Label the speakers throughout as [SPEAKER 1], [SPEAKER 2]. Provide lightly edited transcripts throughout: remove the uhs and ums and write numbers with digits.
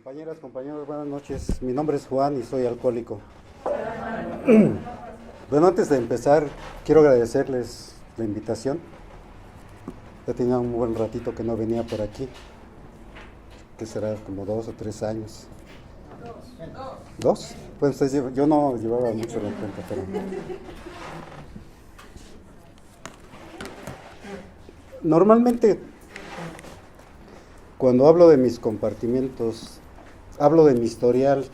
[SPEAKER 1] Compañeras, compañeros, buenas noches. Mi nombre es Juan y soy alcohólico. Bueno, antes de empezar, quiero agradecerles la invitación. Ya tenía un buen ratito que no venía por aquí, que será como 2 o 3 años. ¿2? Pues yo no llevaba mucho la cuenta, pero... Normalmente, cuando hablo de mis compartimientos, hablo de mi historial.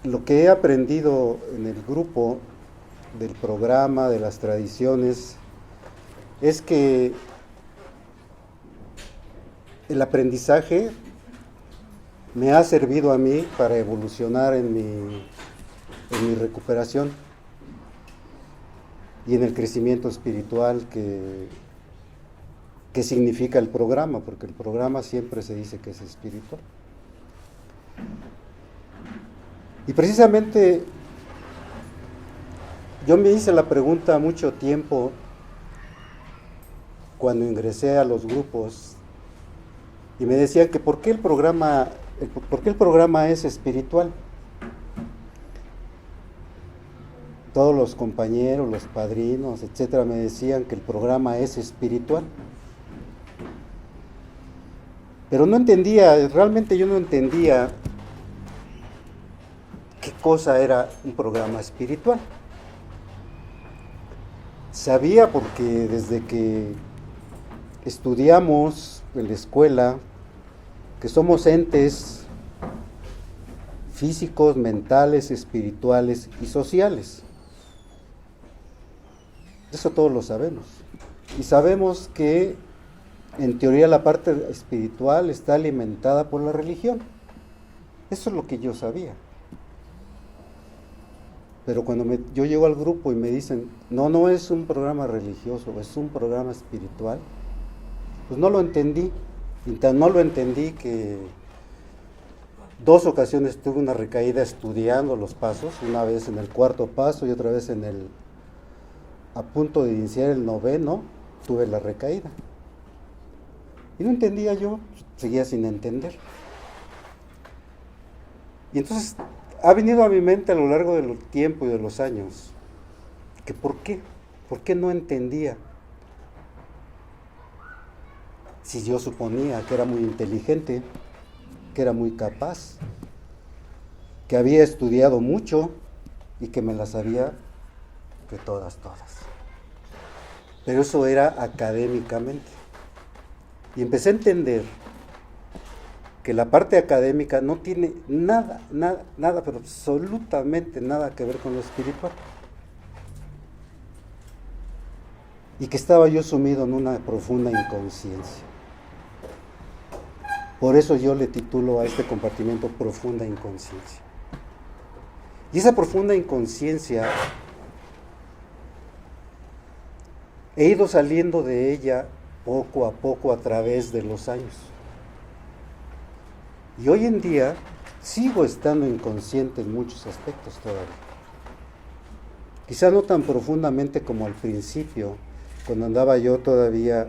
[SPEAKER 1] Lo que he aprendido en el grupo, del programa, de las tradiciones, es que el aprendizaje me ha servido a mí para evolucionar en mi recuperación y en el crecimiento espiritual que significa el programa, porque el programa siempre se dice que es espiritual. Y precisamente yo me hice la pregunta mucho tiempo cuando ingresé a los grupos y me decían que ¿por qué el programa es espiritual? Todos los compañeros, los padrinos, etcétera, me decían que el programa es espiritual. Pero no entendía, realmente yo no entendía qué cosa era un programa espiritual. Sabía porque desde que estudiamos en la escuela que somos entes físicos, mentales, espirituales y sociales. Eso todos lo sabemos. Y sabemos que en teoría la parte espiritual está alimentada por la religión. Eso es lo que yo sabía. Pero cuando yo llego al grupo y me dicen, no es un programa religioso, es un programa espiritual, pues no lo entendí. Y tan no lo entendí que 2 ocasiones tuve una recaída estudiando los pasos, una vez en el 4.º paso y otra vez a punto de iniciar el 9.º, tuve la recaída. Y no entendía yo, seguía sin entender. Y entonces ha venido a mi mente a lo largo del tiempo y de los años, que ¿por qué no entendía? Si yo suponía que era muy inteligente, que era muy capaz, que había estudiado mucho y que me las sabía de todas. Pero eso era académicamente. Y empecé a entender que la parte académica no tiene nada, pero absolutamente nada que ver con lo espiritual. Y que estaba yo sumido en una profunda inconsciencia. Por eso yo le titulo a este compartimiento Profunda Inconsciencia. Y esa profunda inconsciencia, he ido saliendo de ella poco a poco a través de los años. Y hoy en día sigo estando inconsciente en muchos aspectos todavía. Quizá no tan profundamente como al principio, cuando andaba yo todavía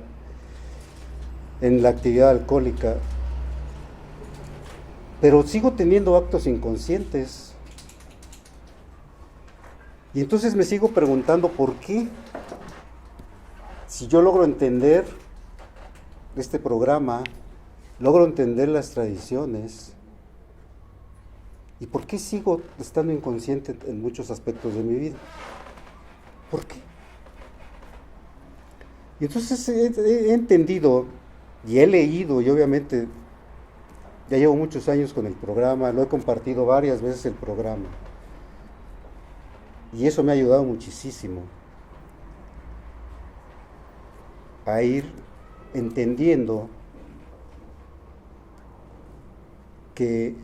[SPEAKER 1] en la actividad alcohólica, pero sigo teniendo actos inconscientes. Y entonces me sigo preguntando por qué, si yo logro entender este programa, logro entender las tradiciones, ¿y por qué sigo estando inconsciente en muchos aspectos de mi vida? ¿Por qué? Y entonces he entendido y he leído, y obviamente ya llevo muchos años con el programa, lo he compartido varias veces el programa, y eso me ha ayudado muchísimo a ir entendiendo que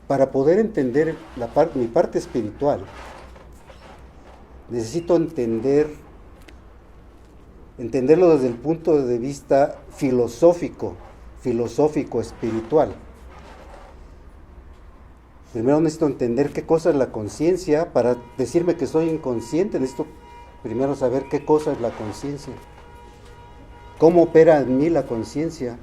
[SPEAKER 1] para poder entender mi parte espiritual, necesito entenderlo desde el punto de vista filosófico espiritual. Primero necesito entender qué cosa es la conciencia. Para decirme que soy inconsciente, necesito primero saber qué cosa es la conciencia. cómo opera en mí la conciencia,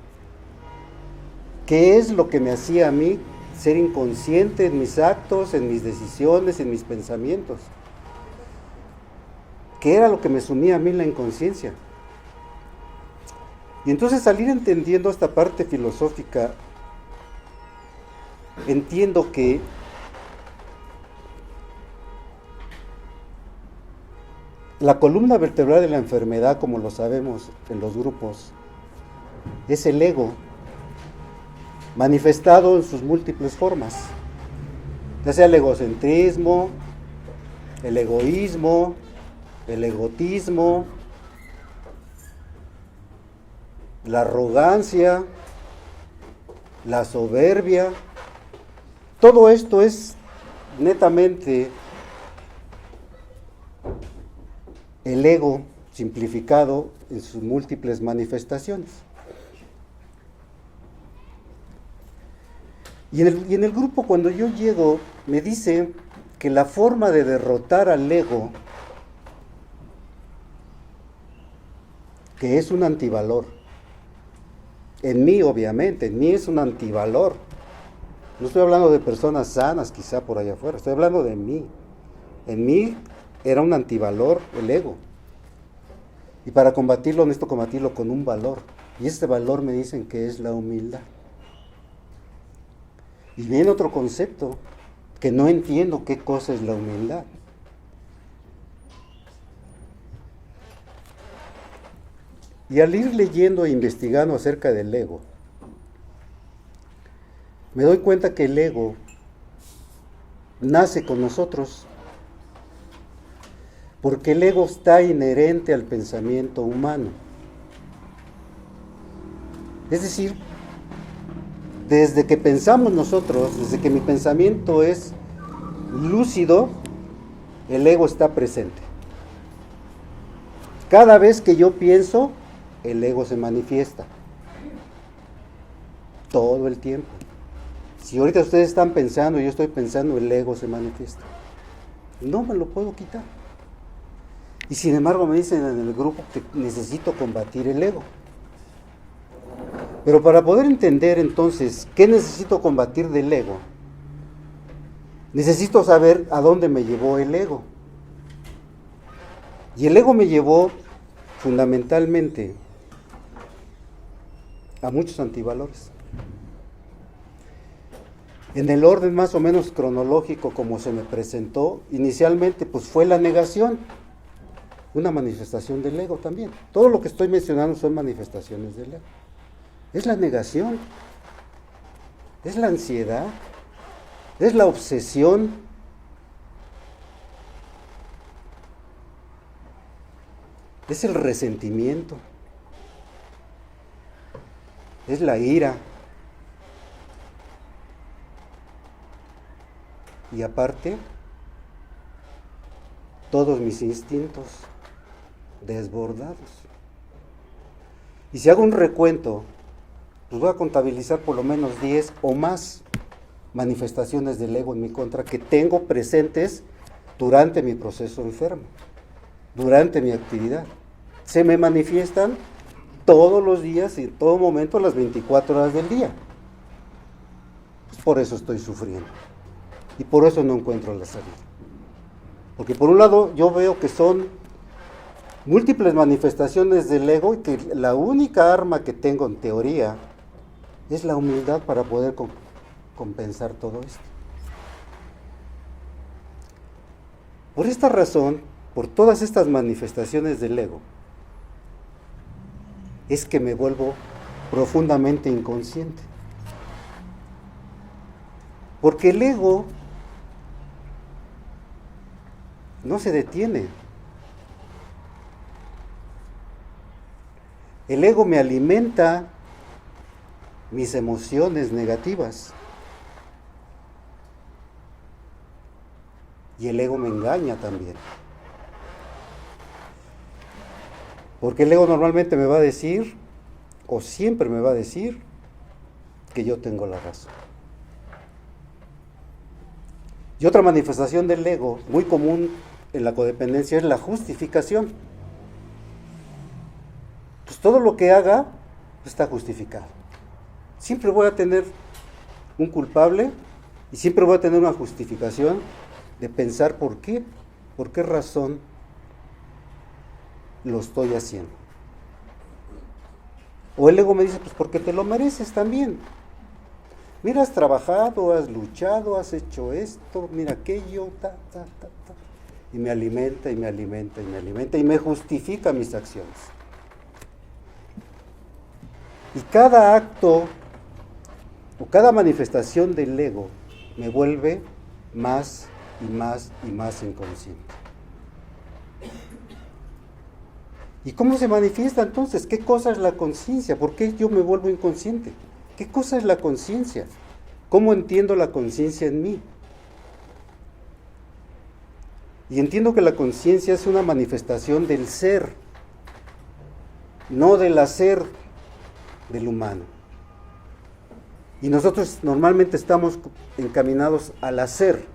[SPEAKER 1] qué es lo que me hacía a mí ser inconsciente en mis actos, en mis decisiones, en mis pensamientos, qué era lo que me sumía a mí la inconsciencia. Y entonces al ir entendiendo esta parte filosófica, entiendo que la columna vertebral de la enfermedad, como lo sabemos en los grupos, es el ego, manifestado en sus múltiples formas, ya sea el egocentrismo, el egoísmo, el egotismo, la arrogancia, la soberbia. Todo esto es netamente el ego simplificado en sus múltiples manifestaciones. Y en el grupo, cuando yo llego, me dice que la forma de derrotar al ego, que es un antivalor, en mí obviamente, en mí es un antivalor. No estoy hablando de personas sanas quizá por allá afuera, estoy hablando de mí. En mí era un antivalor el ego. Y para combatirlo necesito combatirlo con un valor. Y este valor me dicen que es la humildad. Y viene otro concepto que no entiendo qué cosa es la humildad. Y al ir leyendo e investigando acerca del ego, me doy cuenta que el ego nace con nosotros, porque el ego está inherente al pensamiento humano. Es decir, desde que pensamos nosotros, desde que mi pensamiento es lúcido, el ego está presente. Cada vez que yo pienso, el ego se manifiesta. Todo el tiempo. Si ahorita ustedes están pensando y yo estoy pensando, el ego se manifiesta. No me lo puedo quitar. Y sin embargo me dicen en el grupo que necesito combatir el ego. Pero para poder entender entonces qué necesito combatir del ego, necesito saber a dónde me llevó el ego. Y el ego me llevó fundamentalmente a muchos antivalores. En el orden más o menos cronológico como se me presentó, inicialmente pues fue la negación, una manifestación del ego también. Todo lo que estoy mencionando son manifestaciones del ego. Es la negación, es la ansiedad, es la obsesión, es el resentimiento, es la ira. Y aparte, todos mis instintos desbordados. Y si hago un recuento, pues voy a contabilizar por lo menos 10 o más manifestaciones del ego en mi contra que tengo presentes durante mi proceso enfermo, durante mi actividad. Se me manifiestan todos los días y en todo momento las 24 horas del día. Pues por eso estoy sufriendo. Y por eso no encuentro la salida. Porque por un lado yo veo que son múltiples manifestaciones del ego y que la única arma que tengo en teoría es la humildad para poder compensar todo esto. Por esta razón, por todas estas manifestaciones del ego, es que me vuelvo profundamente inconsciente. Porque el ego no se detiene. El ego me alimenta mis emociones negativas. Y el ego me engaña también. Porque el ego normalmente me va a decir, o siempre me va a decir, que yo tengo la razón. Y otra manifestación del ego, muy común en la codependencia, es la justificación. Pues todo lo que haga está justificado. Siempre voy a tener un culpable y siempre voy a tener una justificación de pensar por qué razón lo estoy haciendo. O el ego me dice, pues porque te lo mereces también. Mira, has trabajado, has luchado, has hecho esto, mira aquello, y me alimenta, y me alimenta, y me alimenta, y me justifica mis acciones. Y cada acto o cada manifestación del ego me vuelve más y más y más inconsciente. ¿Y cómo se manifiesta entonces? ¿Qué cosa es la conciencia? ¿Por qué yo me vuelvo inconsciente? ¿Qué cosa es la conciencia? ¿Cómo entiendo la conciencia en mí? Y entiendo que la conciencia es una manifestación del ser, no del hacer del humano. Y nosotros normalmente estamos encaminados al hacer,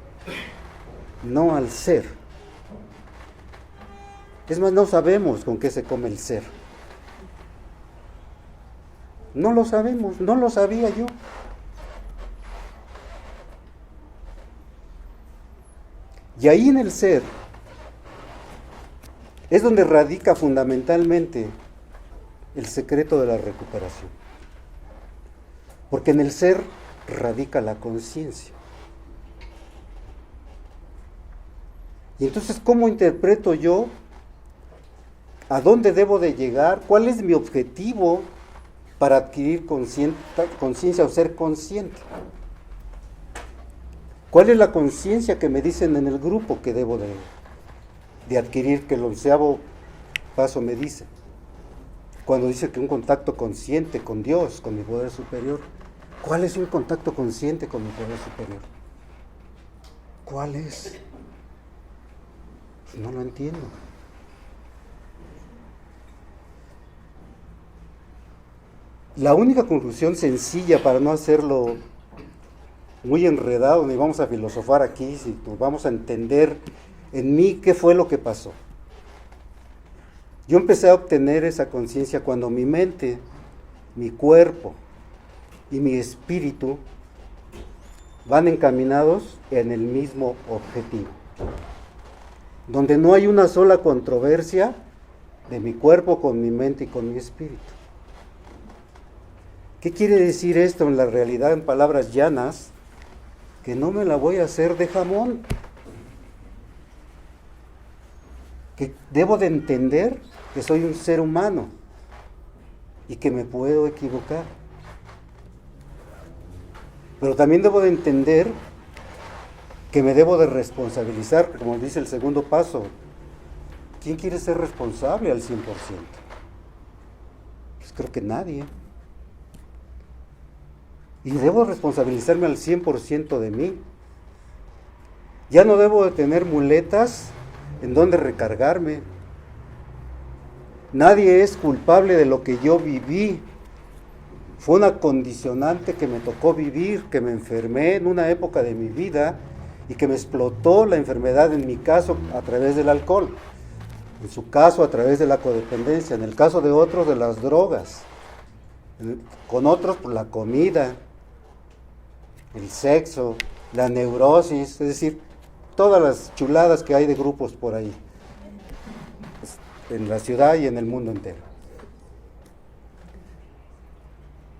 [SPEAKER 1] no al ser. Es más, no sabemos con qué se come el ser. No lo sabemos, no lo sabía yo. Y ahí en el ser es donde radica fundamentalmente el secreto de la recuperación. Porque en el ser radica la conciencia. Y entonces, ¿cómo interpreto yo? ¿A dónde debo de llegar? ¿Cuál es mi objetivo para adquirir conciencia o ser consciente? ¿Cuál es la conciencia que me dicen en el grupo que debo de adquirir, que el 11º paso me dice? Cuando dice que un contacto consciente con Dios, con mi poder superior. ¿Cuál es un contacto consciente con mi poder superior? ¿Cuál es? Pues no lo entiendo. La única conclusión sencilla, para no hacerlo muy enredado, ni vamos a filosofar aquí, si vamos a entender en mí qué fue lo que pasó. Yo empecé a obtener esa conciencia cuando mi mente, mi cuerpo y mi espíritu van encaminados en el mismo objetivo, donde no hay una sola controversia de mi cuerpo con mi mente y con mi espíritu. ¿Qué quiere decir esto en la realidad, en palabras llanas? Que no me la voy a hacer de jamón. Que debo de entender que soy un ser humano y que me puedo equivocar. Pero también debo de entender que me debo de responsabilizar, como dice el segundo paso. ¿Quién quiere ser responsable al 100%? Pues creo que nadie. Y debo responsabilizarme al 100% de mí. Ya no debo de tener muletas en donde recargarme. Nadie es culpable de lo que yo viví. Fue una condicionante que me tocó vivir, que me enfermé en una época de mi vida y que me explotó la enfermedad, en mi caso, a través del alcohol. En su caso, a través de la codependencia. En el caso de otros, de las drogas. Con otros, por la comida, el sexo, la neurosis, es decir, todas las chuladas que hay de grupos por ahí, en la ciudad y en el mundo entero.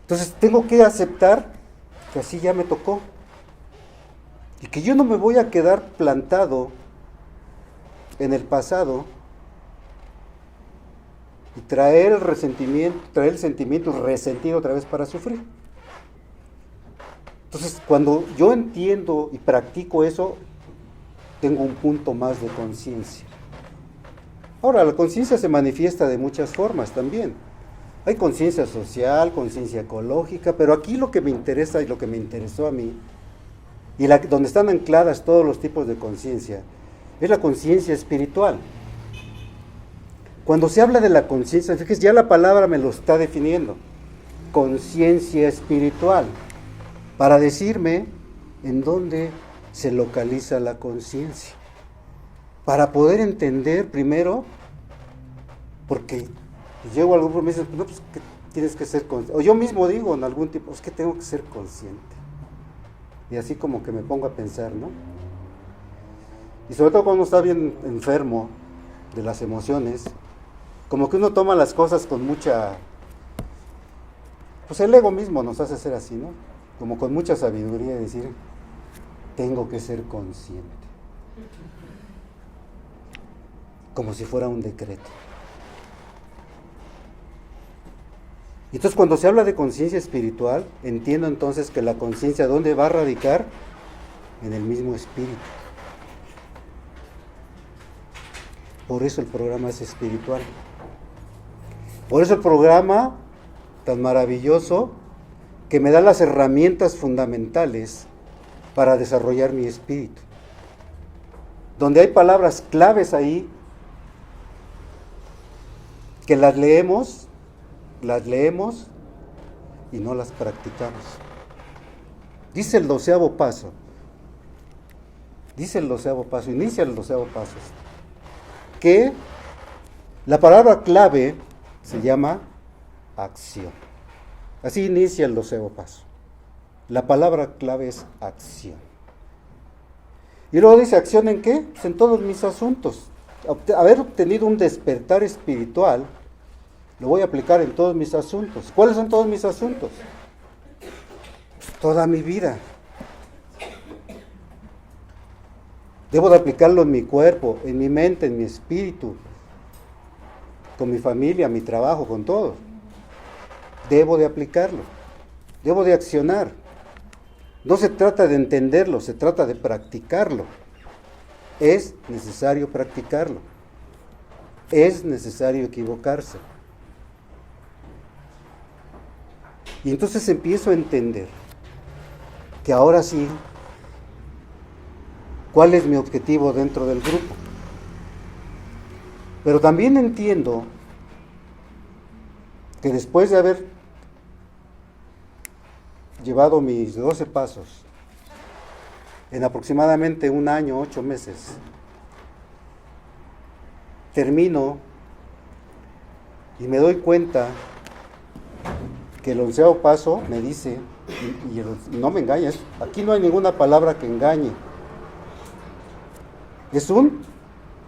[SPEAKER 1] Entonces tengo que aceptar que así ya me tocó y que yo no me voy a quedar plantado en el pasado y traer el resentimiento, traer el sentimiento resentido otra vez para sufrir. Entonces, cuando yo entiendo y practico eso, tengo un punto más de conciencia. Ahora, la conciencia se manifiesta de muchas formas también. Hay conciencia social, conciencia ecológica, pero aquí lo que me interesa y lo que me interesó a mí, y donde están ancladas todos los tipos de conciencia, es la conciencia espiritual. Cuando se habla de la conciencia, fíjense, ya la palabra me lo está definiendo. Conciencia espiritual. Para decirme en dónde se localiza la conciencia. Para poder entender primero, porque Y llego al grupo y me dicen, no, pues que tienes que ser consciente. O yo mismo digo en algún tipo, es que tengo que ser consciente. Y así como que me pongo a pensar, ¿no? Y sobre todo cuando uno está bien enfermo de las emociones, como que uno toma las cosas con mucha... Pues el ego mismo nos hace ser así, ¿no? Como con mucha sabiduría, decir, tengo que ser consciente. Como si fuera un decreto. Entonces, cuando se habla de conciencia espiritual, entiendo entonces que la conciencia, ¿dónde va a radicar? En el mismo espíritu. Por eso el programa es espiritual. Por eso el programa tan maravilloso que me da las herramientas fundamentales para desarrollar mi espíritu. Donde hay palabras claves ahí que las leemos y no las practicamos. Dice el 12º paso, inicia el 12º paso, que la palabra clave se llama acción. Así inicia el 12º paso. La palabra clave es acción. Y luego dice, ¿acción en qué? Pues en todos mis asuntos. Haber obtenido un despertar espiritual, lo voy a aplicar en todos mis asuntos. ¿Cuáles son todos mis asuntos? Pues toda mi vida. Debo de aplicarlo en mi cuerpo, en mi mente, en mi espíritu, con mi familia, mi trabajo, con todo. Debo de aplicarlo, debo de accionar. No se trata de entenderlo, se trata de practicarlo. Es necesario practicarlo. Es necesario equivocarse. Y entonces empiezo a entender que ahora sí, ¿cuál es mi objetivo dentro del grupo? Pero también entiendo que después de haber llevado mis 12 pasos en aproximadamente 1 año, 8 meses, termino y me doy cuenta que el 11º paso me dice, y no me engañes, aquí no hay ninguna palabra que engañe, es un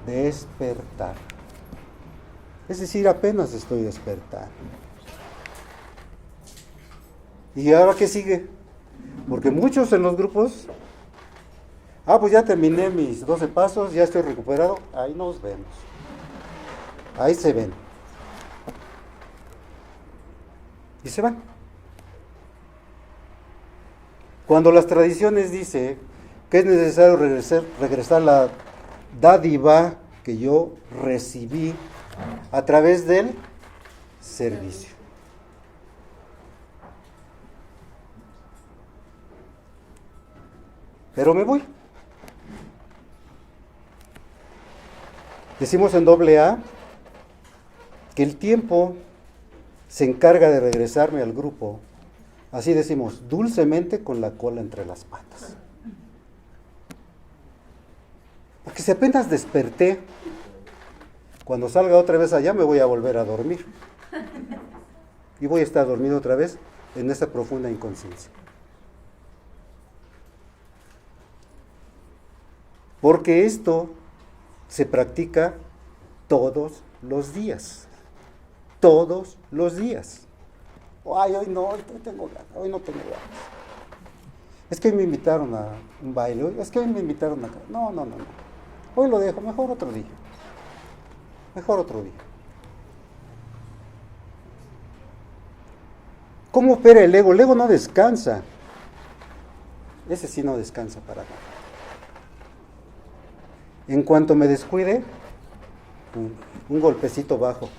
[SPEAKER 1] despertar. Es decir, apenas estoy despertando. ¿Y ahora qué sigue? Porque muchos en los grupos, pues ya terminé mis 12 pasos, ya estoy recuperado, ahí nos vemos. Ahí se ven. Y se van. Cuando las tradiciones dicen que es necesario regresar a la dádiva que yo recibí a través del servicio. Pero me voy. Decimos en AA que el tiempo se encarga de regresarme al grupo, así decimos, dulcemente con la cola entre las patas. Porque si apenas desperté, cuando salga otra vez allá me voy a volver a dormir. Y voy a estar dormido otra vez en esa profunda inconsciencia. Porque esto se practica todos los días. Todos los días. Ay, hoy no tengo ganas, hoy no tengo ganas. Es que hoy me invitaron a un baile, es que hoy me invitaron a... No. Hoy lo dejo, mejor otro día. ¿Cómo opera el ego? El ego no descansa. Ese sí no descansa para nada. En cuanto me descuide, un golpecito bajo.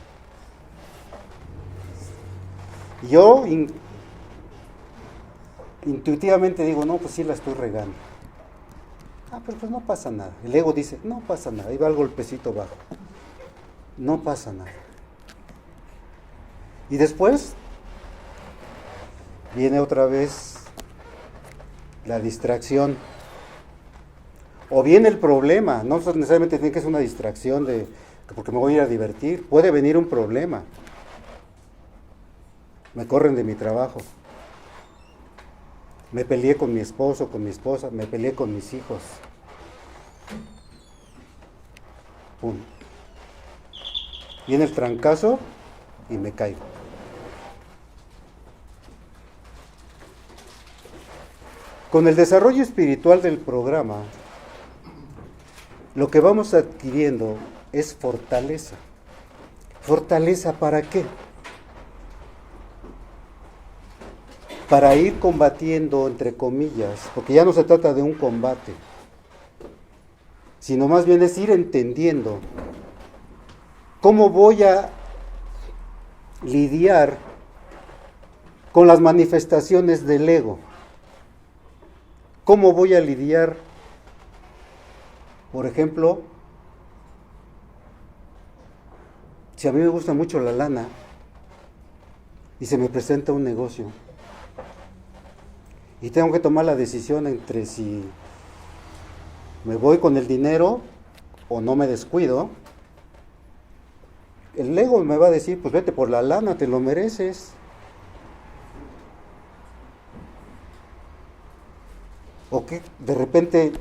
[SPEAKER 1] Yo intuitivamente digo, no, pues sí la estoy regando. Pero pues no pasa nada. El ego dice, no pasa nada, ahí va el golpecito bajo. No pasa nada. Y después viene otra vez la distracción. O viene el problema, no necesariamente tiene que ser una distracción porque me voy a ir a divertir. Puede venir un problema. me corren de mi trabajo, me peleé con mi esposo, con mi esposa, me peleé con mis hijos. Pum. Viene el trancazo y me caigo. Con el desarrollo espiritual del programa, lo que vamos adquiriendo es fortaleza. ¿Fortaleza para qué? Para ir combatiendo, entre comillas, porque ya no se trata de un combate, sino más bien es ir entendiendo cómo voy a lidiar con las manifestaciones del ego. ¿Cómo voy a lidiar, por ejemplo, si a mí me gusta mucho la lana y se me presenta un negocio y tengo que tomar la decisión entre si me voy con el dinero o no me descuido? El ego me va a decir, pues vete por la lana, te lo mereces. O que de repente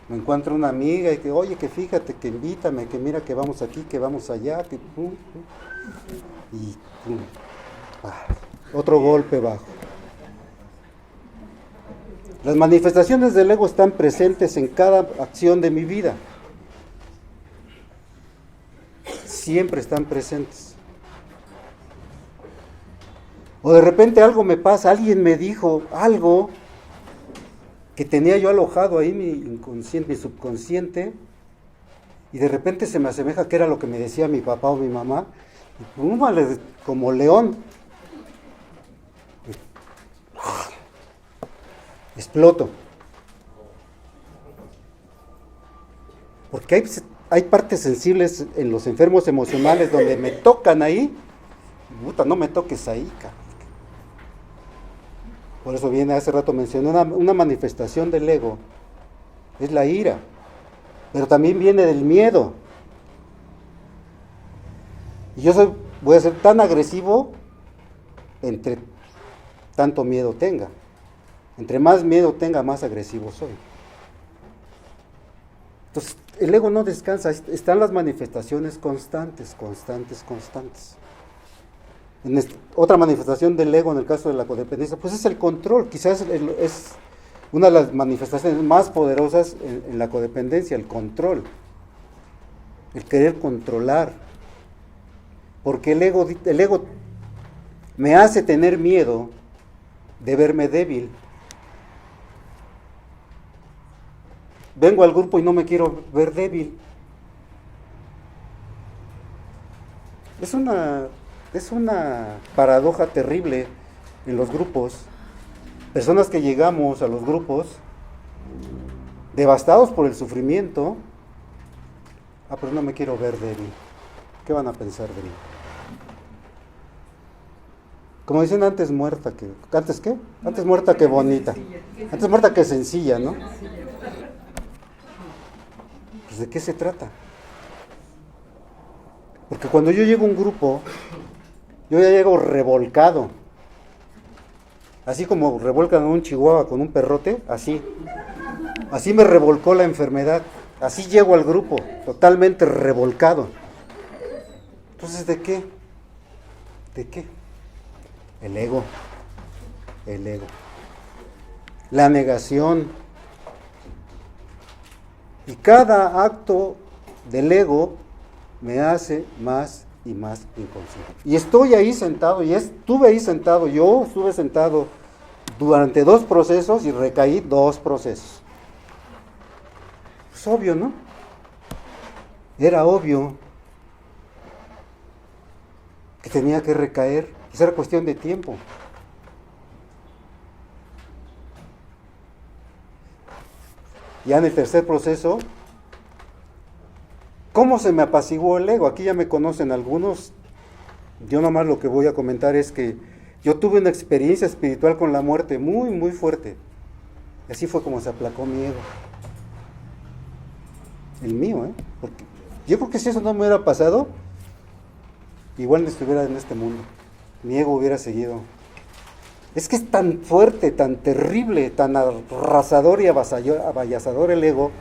[SPEAKER 1] me encuentro una amiga y que, oye, que fíjate, que invítame, que mira que vamos aquí, que vamos allá, que y otro golpe bajo. Las manifestaciones del ego están presentes en cada acción de mi vida. Siempre están presentes. O de repente algo me pasa, alguien me dijo algo que tenía yo alojado ahí mi inconsciente, mi subconsciente, y de repente se me asemeja que era lo que me decía mi papá o mi mamá, y pum, como león, exploto. Porque hay partes sensibles en los enfermos emocionales donde me tocan ahí, puta, no me toques ahí, cabrón. Por eso viene, hace rato mencioné, una manifestación del ego, es la ira, pero también viene del miedo. Y yo voy a ser tan agresivo entre tanto miedo tenga. Entre más miedo tenga, más agresivo soy. Entonces, el ego no descansa, están las manifestaciones constantes. Otra manifestación del ego en el caso de la codependencia, pues es el control. Quizás es una de las manifestaciones más poderosas en la codependencia, el control, el querer controlar, porque el ego me hace tener miedo de verme débil. Vengo al grupo y no me quiero ver débil. Es una paradoja terrible en los grupos. Personas que llegamos a los grupos devastados por el sufrimiento. Pero no me quiero ver débil. ¿Qué van a pensar de mí? Como dicen, antes muerta que... ¿Antes qué? Antes muerta que bonita. Antes muerta que sencilla, ¿no? Pues ¿de qué se trata? Porque cuando yo llego a un grupo, yo ya llego revolcado. Así como revuelcan a un chihuahua con un perrote, así. Así me revolcó la enfermedad. Así llego al grupo, totalmente revolcado. Entonces, ¿de qué? ¿De qué? El ego. El ego. La negación. Y cada acto del ego me hace más y más inconsciente. Y estoy ahí sentado, yo estuve sentado durante 2 procesos y recaí 2 procesos. Es obvio, ¿no? Era obvio que tenía que recaer, pues era cuestión de tiempo. Ya en el tercer proceso, ¿cómo se me apaciguó el ego? Aquí ya me conocen algunos. Yo nomás lo que voy a comentar es que yo tuve una experiencia espiritual con la muerte muy, muy fuerte. Y así fue como se aplacó mi ego. El mío, ¿eh? Porque yo creo que si eso no me hubiera pasado, igual no estuviera en este mundo. mi ego hubiera seguido. Es que es tan fuerte, tan terrible, tan arrasador y avallazador el ego,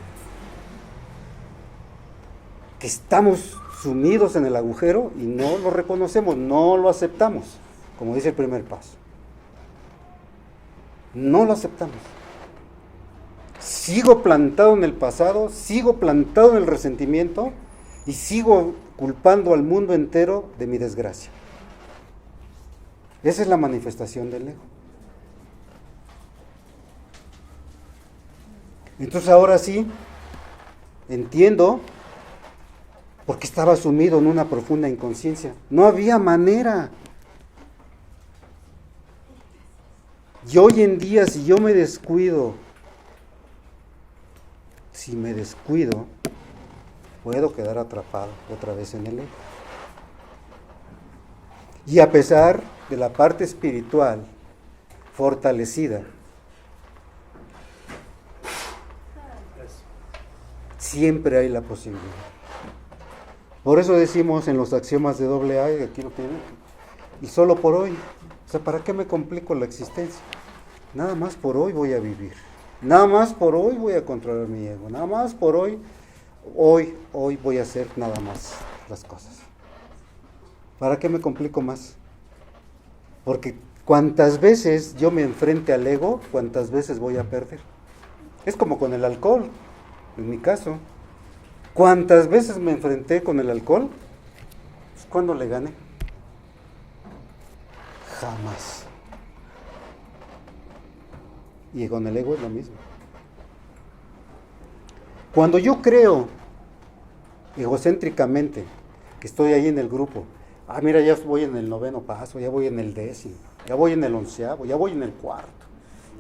[SPEAKER 1] que estamos sumidos en el agujero y no lo reconocemos, no lo aceptamos, como dice el primer paso. No lo aceptamos. Sigo plantado en el pasado, sigo plantado en el resentimiento y sigo culpando al mundo entero de mi desgracia. Esa es la manifestación del ego. Entonces ahora sí, entiendo porque estaba sumido en una profunda inconsciencia. No había manera. Y hoy en día, si yo me descuido, puedo quedar atrapado otra vez en el ego. Y a pesar de la parte espiritual fortalecida, siempre hay la posibilidad. Por eso decimos en los axiomas de AA, y aquí lo tienen, y solo por hoy. O sea, ¿para qué me complico la existencia? Nada más por hoy voy a vivir. Nada más por hoy voy a controlar mi ego. Nada más por hoy voy a hacer nada más las cosas. ¿Para qué me complico más? Porque cuantas veces yo me enfrente al ego, cuantas veces voy a perder. Es como con el alcohol, en mi caso. ¿Cuántas veces me enfrenté con el alcohol? Pues, ¿cuándo le gané? Jamás. Y con el ego es lo mismo. Cuando yo creo egocéntricamente que estoy ahí en el grupo, mira, ya voy en el 9º paso, ya voy en el 10º, ya voy en el 11º, ya voy en el 4º,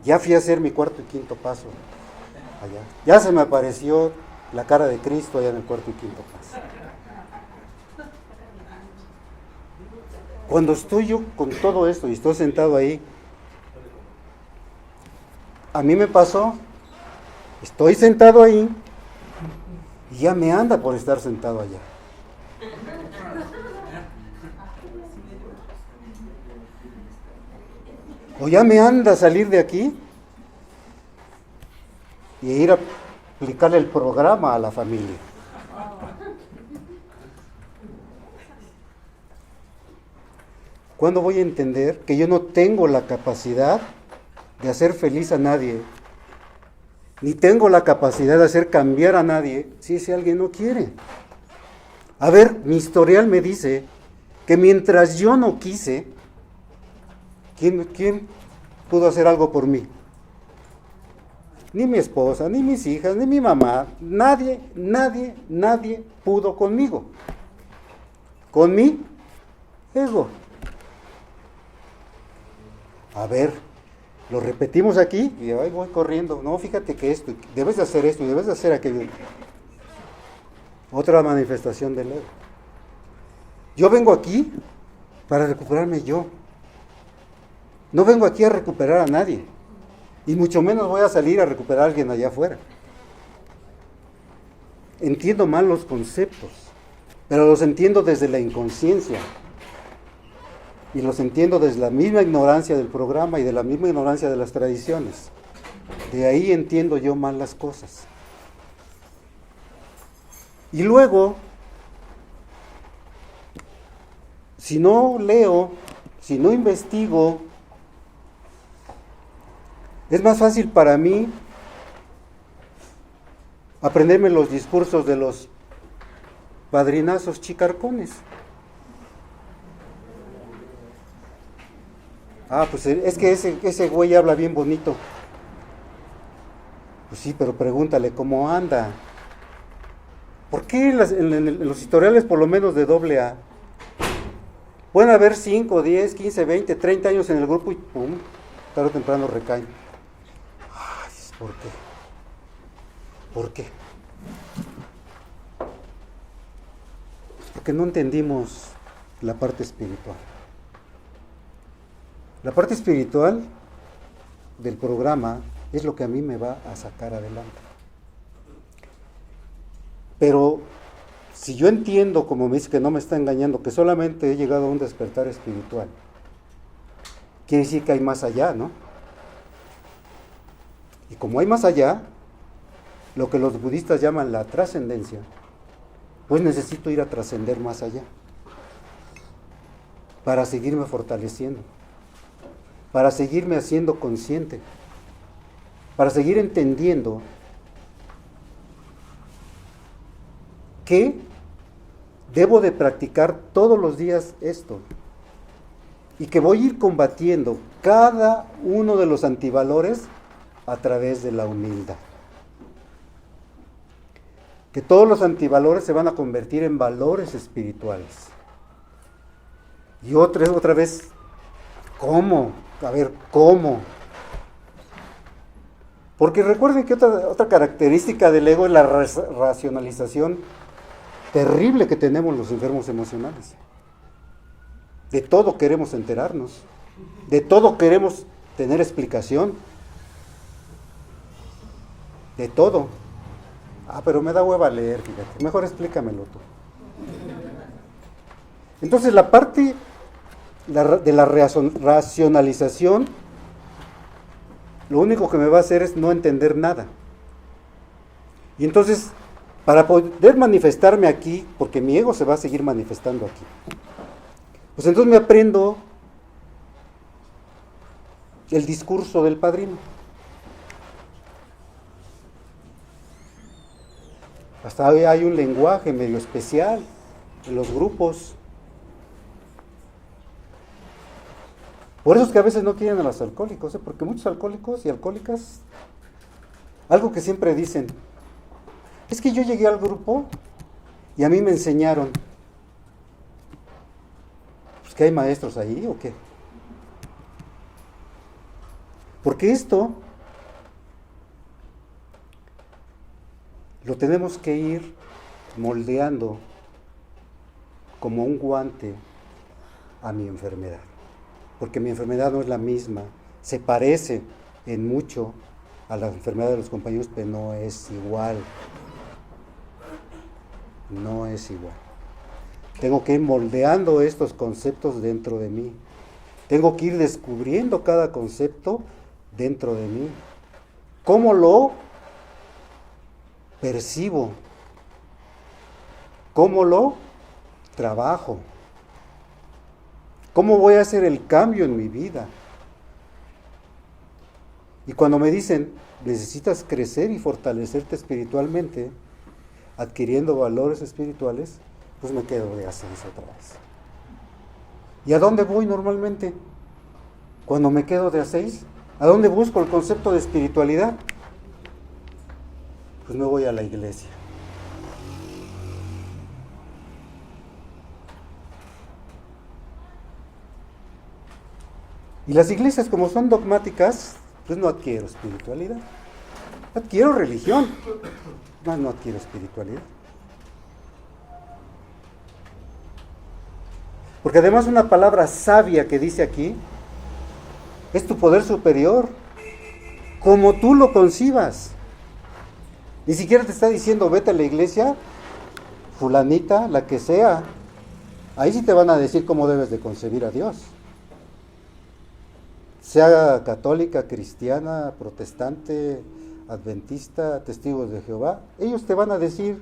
[SPEAKER 1] ya fui a hacer mi 4º y 5º paso allá, ya se me apareció la cara de Cristo allá en el 4º y 5º paso. Cuando estoy yo con todo esto y estoy sentado ahí, a mí me pasó, estoy sentado ahí y ya me anda por estar sentado allá. O ya me anda salir de aquí y ir a aplicarle el programa a la familia. ¿Cuándo voy a entender que yo no tengo la capacidad de hacer feliz a nadie? Ni tengo la capacidad de hacer cambiar a nadie si ese alguien no quiere. A ver, mi historial me dice que mientras yo no quise, ¿quién pudo hacer algo por mí? Ni mi esposa, ni mis hijas, ni mi mamá, nadie pudo conmigo. Con mi ego. A ver, lo repetimos aquí y ahí voy corriendo. No, fíjate que debes de hacer esto y debes de hacer aquello. Otra manifestación del ego. Yo vengo aquí para recuperarme yo. No vengo aquí a recuperar a nadie. Y mucho menos voy a salir a recuperar a alguien allá afuera. Entiendo mal los conceptos, pero los entiendo desde la inconsciencia. Y los entiendo desde la misma ignorancia del programa y de la misma ignorancia de las tradiciones. De ahí entiendo yo mal las cosas. Y luego, si no leo, si no investigo, es más fácil para mí aprenderme los discursos de los padrinazos chicarcones. Pues es que ese güey habla bien bonito. Pues sí, pero pregúntale cómo anda. ¿Por qué en los historiales, por lo menos de AA, pueden haber 5, 10, 15, 20, 30 años en el grupo y pum, tarde o temprano recaen? ¿Por qué? ¿Por qué? Porque no entendimos la parte espiritual. La parte espiritual del programa es lo que a mí me va a sacar adelante. Pero si yo entiendo, como me dice que no me está engañando, que solamente he llegado a un despertar espiritual, quiere decir que hay más allá, ¿no? Y como hay más allá, lo que los budistas llaman la trascendencia, pues necesito ir a trascender más allá para seguirme fortaleciendo, para seguirme haciendo consciente, para seguir entendiendo que debo de practicar todos los días esto y que voy a ir combatiendo cada uno de los antivalores a través de la humildad. Que todos los antivalores se van a convertir en valores espirituales. Y otra vez, ¿cómo? A ver, ¿cómo? Porque recuerden que otra característica del ego es la racionalización terrible que tenemos los enfermos emocionales. De todo queremos enterarnos, de todo queremos tener explicación, de todo. Pero me da hueva leer, fíjate, mejor explícamelo tú. Entonces la parte de la racionalización, lo único que me va a hacer es no entender nada. Y entonces, para poder manifestarme aquí, porque mi ego se va a seguir manifestando aquí, pues entonces me aprendo el discurso del padrino. Hasta hoy hay un lenguaje medio especial en los grupos. Por eso es que a veces no quieren a los alcohólicos, porque muchos alcohólicos y alcohólicas, algo que siempre dicen, es que yo llegué al grupo y a mí me enseñaron. Pues, ¿que hay maestros ahí o qué? Porque esto lo tenemos que ir moldeando como un guante a mi enfermedad. Porque mi enfermedad no es la misma, se parece en mucho a la enfermedad de los compañeros, pero no es igual. No es igual. Tengo que ir moldeando estos conceptos dentro de mí. Tengo que ir descubriendo cada concepto dentro de mí. ¿Cómo lo percibo? ¿Cómo lo trabajo? ¿Cómo voy a hacer el cambio en mi vida? Y cuando me dicen, necesitas crecer y fortalecerte espiritualmente, adquiriendo valores espirituales, pues me quedo de A6 otra vez. ¿Y a dónde voy normalmente? Cuando me quedo de A6, ¿a dónde busco el concepto de espiritualidad? Pues me voy a la iglesia. Y las iglesias, como son dogmáticas, pues no adquiero espiritualidad. Adquiero religión, mas no adquiero espiritualidad. Porque además una palabra sabia que dice aquí, es tu poder superior, como tú lo concibas. Ni siquiera te está diciendo, vete a la iglesia, fulanita, la que sea. Ahí sí te van a decir cómo debes de concebir a Dios. Sea católica, cristiana, protestante, adventista, testigos de Jehová, ellos sí te van a decir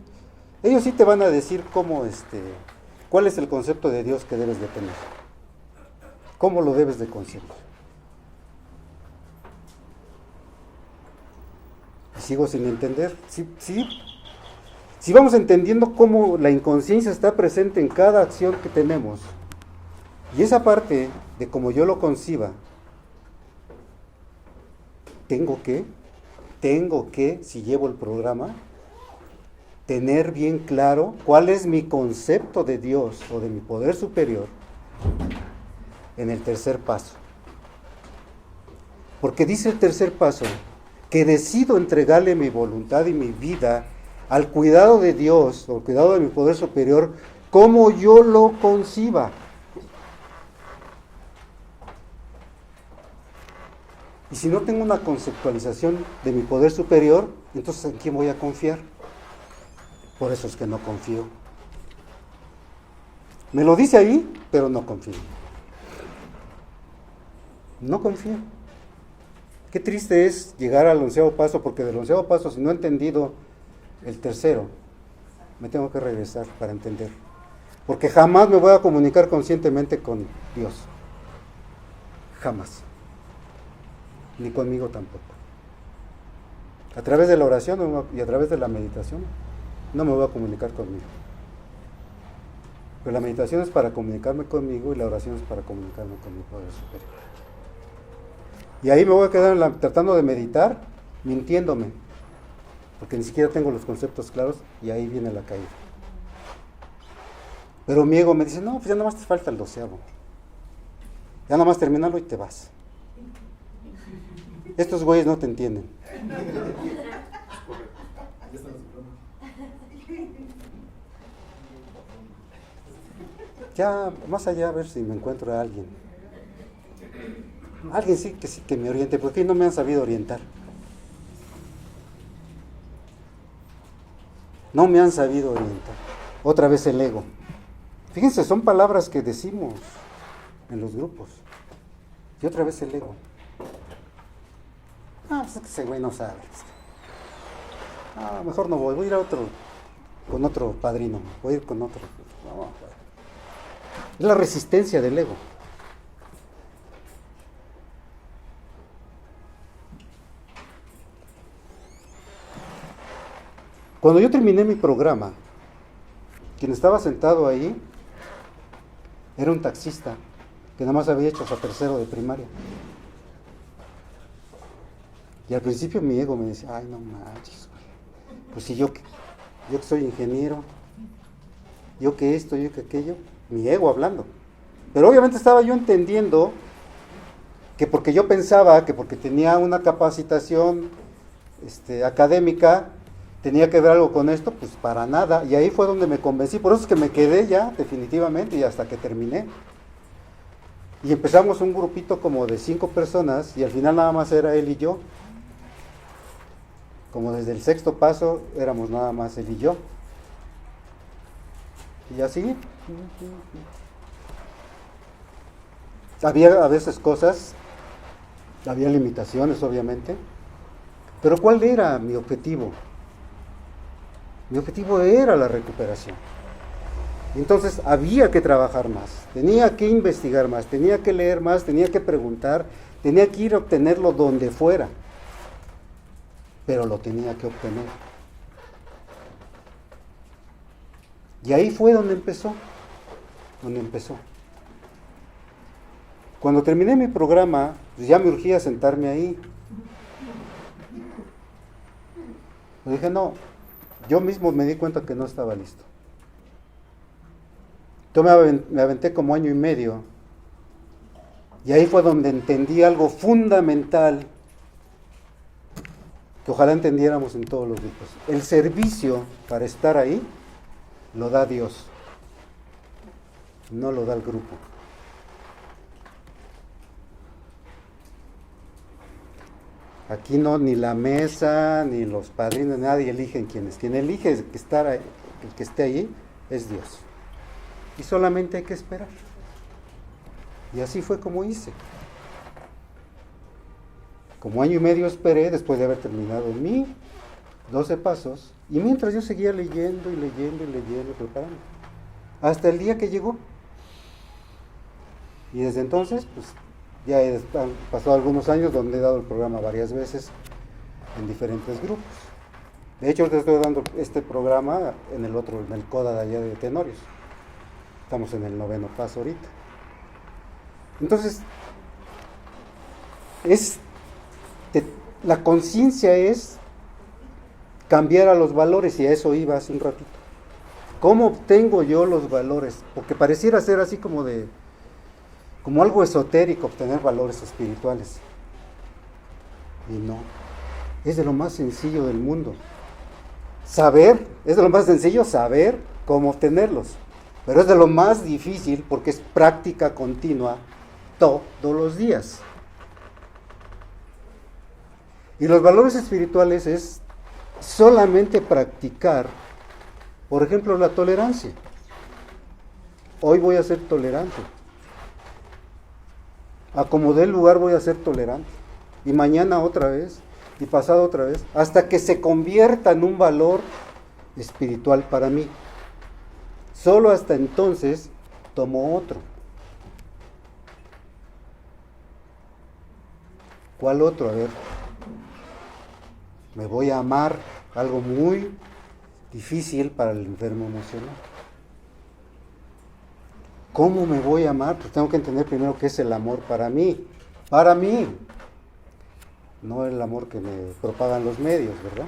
[SPEAKER 1] cómo, cuál es el concepto de Dios que debes de tener, cómo lo debes de concebir. Y sigo sin entender. Si vamos entendiendo cómo la inconsciencia está presente en cada acción que tenemos, y esa parte de cómo yo lo conciba, tengo que, si llevo el programa, tener bien claro cuál es mi concepto de Dios o de mi poder superior en el tercer paso. Porque dice el tercer paso, que decido entregarle mi voluntad y mi vida al cuidado de Dios, o al cuidado de mi poder superior, como yo lo conciba. Y si no tengo una conceptualización de mi poder superior, entonces ¿en quién voy a confiar? Por eso es que no confío. Me lo dice ahí, pero no confío. No confío. Qué triste es llegar al 11º paso, porque del 11º paso, si no he entendido el tercero, me tengo que regresar para entender. Porque jamás me voy a comunicar conscientemente con Dios. Jamás. Ni conmigo tampoco. A través de la oración y a través de la meditación no me voy a comunicar conmigo. Pero la meditación es para comunicarme conmigo y la oración es para comunicarme con mi Poder Superior. Y ahí me voy a quedar tratando de meditar, mintiéndome, porque ni siquiera tengo los conceptos claros y ahí viene la caída. Pero mi ego me dice, no, pues ya nada más te falta el 12º. Ya nada más terminarlo y te vas. Estos güeyes no te entienden. Ya, más allá, a ver si me encuentro a alguien. Alguien sí que me oriente, porque no me han sabido orientar. No me han sabido orientar. Otra vez el ego. Fíjense, son palabras que decimos en los grupos. Y otra vez el ego. Pues es que ese güey no sabe. Mejor no voy a ir a otro, con otro padrino, voy a ir con otro. No, es la resistencia del ego. Cuando yo terminé mi programa, quien estaba sentado ahí era un taxista que nada más había hecho hasta tercero de primaria. Y al principio mi ego me decía, ay, no manches, pues si yo que soy ingeniero, yo que esto, yo que aquello, mi ego hablando. Pero obviamente estaba yo entendiendo que porque yo pensaba que porque tenía una capacitación académica, tenía que ver algo con esto, pues para nada. Y ahí fue donde me convencí, por eso es que me quedé ya definitivamente y hasta que terminé. Y empezamos un grupito como de 5 personas y al final nada más era él y yo. Como desde el 6º paso éramos nada más él y yo. Y así. Había a veces cosas, había limitaciones obviamente, pero ¿cuál era mi objetivo? Mi objetivo era la recuperación. Entonces había que trabajar más, tenía que investigar más, tenía que leer más, tenía que preguntar, tenía que ir a obtenerlo donde fuera, pero lo tenía que obtener. Y ahí fue donde empezó. Cuando terminé mi programa, pues ya me urgía sentarme ahí. Pues dije, no, yo mismo me di cuenta que no estaba listo. Yo me aventé como 1 año y medio. Y ahí fue donde entendí algo fundamental que ojalá entendiéramos en todos los grupos. El servicio para estar ahí lo da Dios, no lo da el grupo. Aquí no, ni la mesa, ni los padrinos, nadie eligen quién es. Quien elige el que esté ahí es Dios. Y solamente hay que esperar. Y así fue como hice. Como 1 año y medio esperé después de haber terminado mi 12 pasos. Y mientras yo seguía leyendo y preparando. Hasta el día que llegó. Y desde entonces, pues ya han pasado algunos años donde he dado el programa varias veces en diferentes grupos. De hecho, ahorita estoy dando este programa en el CODA de allá de Tenorios. Estamos en el 9º paso ahorita. Entonces, la conciencia es cambiar a los valores, y a eso iba hace un ratito. ¿Cómo obtengo yo los valores? Porque pareciera ser así como algo esotérico obtener valores espirituales. Y no, es de lo más sencillo del mundo. Es de lo más sencillo saber cómo obtenerlos. Pero es de lo más difícil porque es práctica continua todos los días. Y los valores espirituales es solamente practicar, por ejemplo, la tolerancia. Hoy voy a ser tolerante. A como dé el lugar voy a ser tolerante. Y mañana otra vez, y pasado otra vez, hasta que se convierta en un valor espiritual para mí. Solo hasta entonces tomo otro. ¿Cuál otro? A ver, me voy a amar, algo muy difícil para el enfermo emocional. ¿Cómo me voy a amar? Pues tengo que entender primero qué es el amor para mí. Para mí. No el amor que me propagan los medios, ¿verdad?